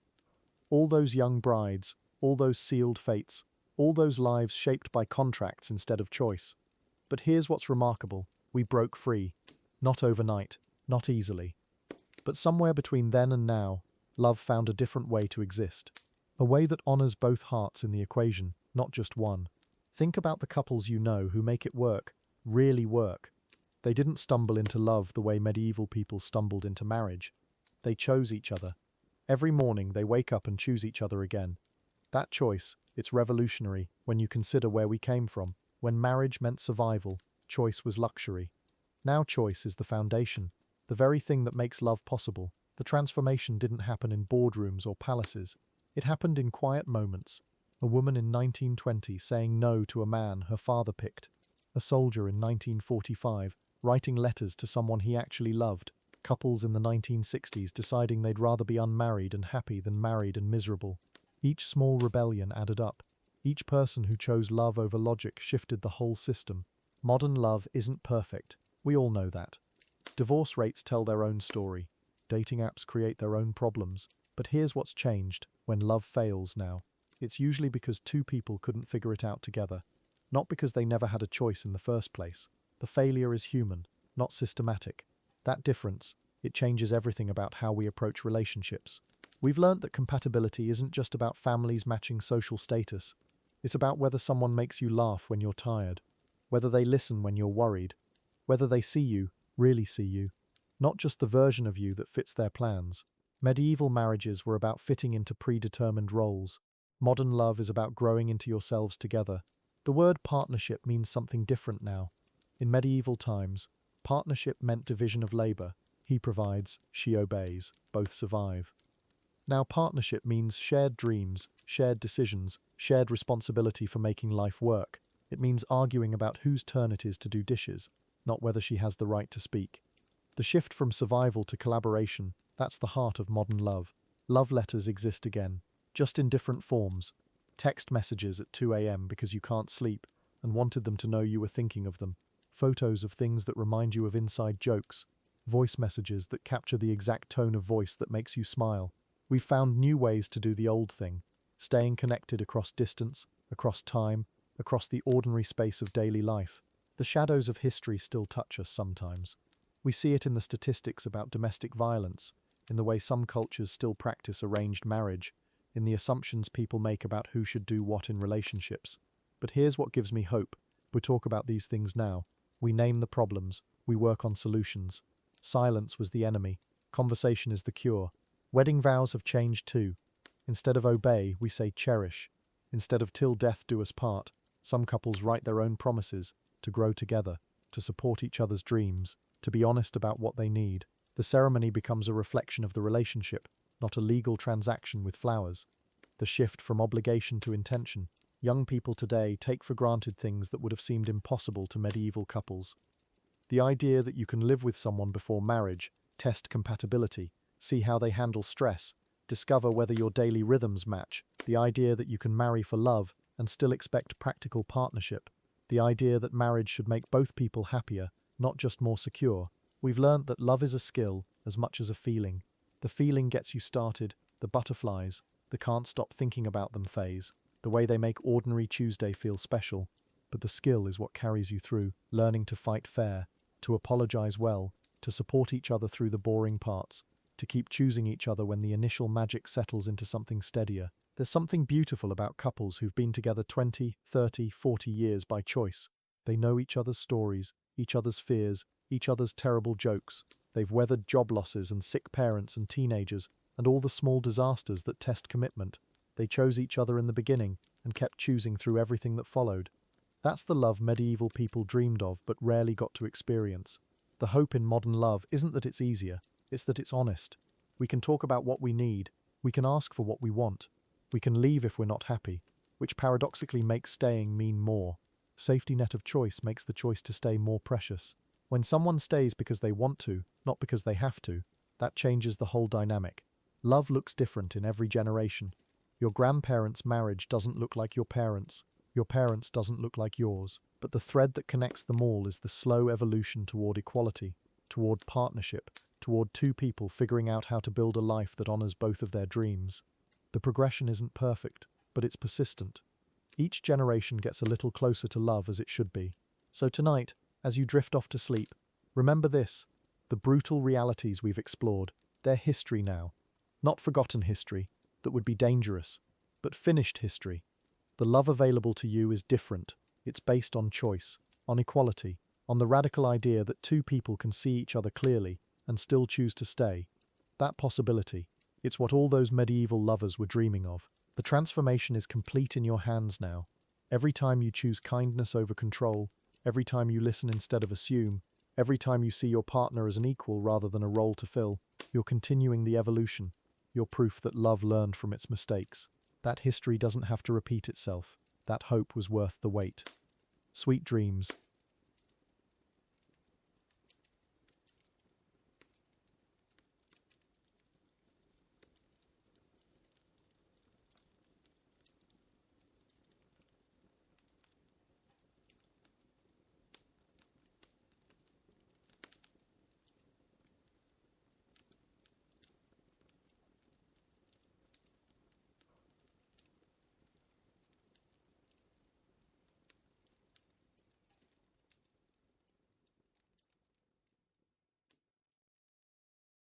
All those young brides, all those sealed fates, all those lives shaped by contracts instead of choice. But here's what's remarkable: we broke free. Not overnight, not easily. But somewhere between then and now, love found a different way to exist. A way that honors both hearts in the equation, not just one. Think about the couples you know who make it work, really work. They didn't stumble into love the way medieval people stumbled into marriage. They chose each other. Every morning they wake up and choose each other again. That choice, it's revolutionary when you consider where we came from. When marriage meant survival, choice was luxury. Now choice is the foundation, the very thing that makes love possible. The transformation didn't happen in boardrooms or palaces. It happened in quiet moments. A woman in 1920 saying no to a man her father picked. A soldier in 1945 writing letters to someone he actually loved. Couples in the 1960s deciding they'd rather be unmarried and happy than married and miserable. Each small rebellion added up. Each person who chose love over logic shifted the whole system. Modern love isn't perfect. We all know that. Divorce rates tell their own story. Dating apps create their own problems. But here's what's changed when love fails now. it's usually because two people couldn't figure it out together, not because they never had a choice in the first place. The failure is human, not systematic. That difference, it changes everything about how we approach relationships. We've learnt that compatibility isn't just about families matching social status. It's about whether someone makes you laugh when you're tired, whether they listen when you're worried, whether they see you, really see you, not just the version of you that fits their plans. Medieval marriages were about fitting into predetermined roles. Modern love is about growing into yourselves together. The word partnership means something different now. In medieval times, partnership meant division of labor. He provides, she obeys, both survive. Now partnership means shared dreams, shared decisions, shared responsibility for making life work. It means arguing about whose turn it is to do dishes, not whether she has the right to speak. The shift from survival to collaboration, that's the heart of modern love. Love letters exist again, just in different forms. Text messages at 2 a.m. because you can't sleep and wanted them to know you were thinking of them. Photos of things that remind you of inside jokes. Voice messages that capture the exact tone of voice that makes you smile. We've found new ways to do the old thing, staying connected across distance, across time, across the ordinary space of daily life. The shadows of history still touch us sometimes. We see it in the statistics about domestic violence, in the way some cultures still practice arranged marriage, in the assumptions people make about who should do what in relationships. But here's what gives me hope. We talk about these things now. We name the problems. We work on solutions. Silence was the enemy. Conversation is the cure. Wedding vows have changed too. Instead of obey, we say cherish. Instead of till death do us part, some couples write their own promises to grow together, to support each other's dreams, to be honest about what they need. The ceremony becomes a reflection of the relationship, not a legal transaction with flowers. The shift from obligation to intention. Young people today take for granted things that would have seemed impossible to medieval couples. The idea that you can live with someone before marriage, test compatibility, see how they handle stress, discover whether your daily rhythms match, the idea that you can marry for love and still expect practical partnership, the idea that marriage should make both people happier, not just more secure. We've learnt that love is a skill as much as a feeling. The feeling gets you started, the butterflies, the can't stop thinking about them phase, the way they make ordinary Tuesday feel special. But the skill is what carries you through, learning to fight fair, to apologize well, to support each other through the boring parts, to keep choosing each other when the initial magic settles into something steadier. There's something beautiful about couples who've been together 20, 30, 40 years by choice. They know each other's stories, each other's fears, each other's terrible jokes. They've weathered job losses and sick parents and teenagers and all the small disasters that test commitment. They chose each other in the beginning and kept choosing through everything that followed. That's the love medieval people dreamed of but rarely got to experience. The hope in modern love isn't that it's easier, it's that it's honest. We can talk about what we need, we can ask for what we want, we can leave if we're not happy, which paradoxically makes staying mean more. Safety net of choice makes the choice to stay more precious. When someone stays because they want to, not because they have to, that changes the whole dynamic. Love looks different in every generation. Your grandparents' marriage doesn't look like your parents' doesn't look like yours, but the thread that connects them all is the slow evolution toward equality, toward partnership, toward two people figuring out how to build a life that honors both of their dreams. The progression isn't perfect, but it's persistent. Each generation gets a little closer to love as it should be. So tonight, as you drift off to sleep, remember this: the brutal realities we've explored, they're history now. Not forgotten history, that would be dangerous, but finished history. The love available to you is different. It's based on choice, on equality, on the radical idea that two people can see each other clearly and still choose to stay. That possibility, it's what all those medieval lovers were dreaming of. The transformation is complete in your hands now. Every time you choose kindness over control, every time you listen instead of assume, every time you see your partner as an equal rather than a role to fill, you're continuing the evolution. You're proof that love learned from its mistakes. That history doesn't have to repeat itself. That hope was worth the wait. Sweet dreams.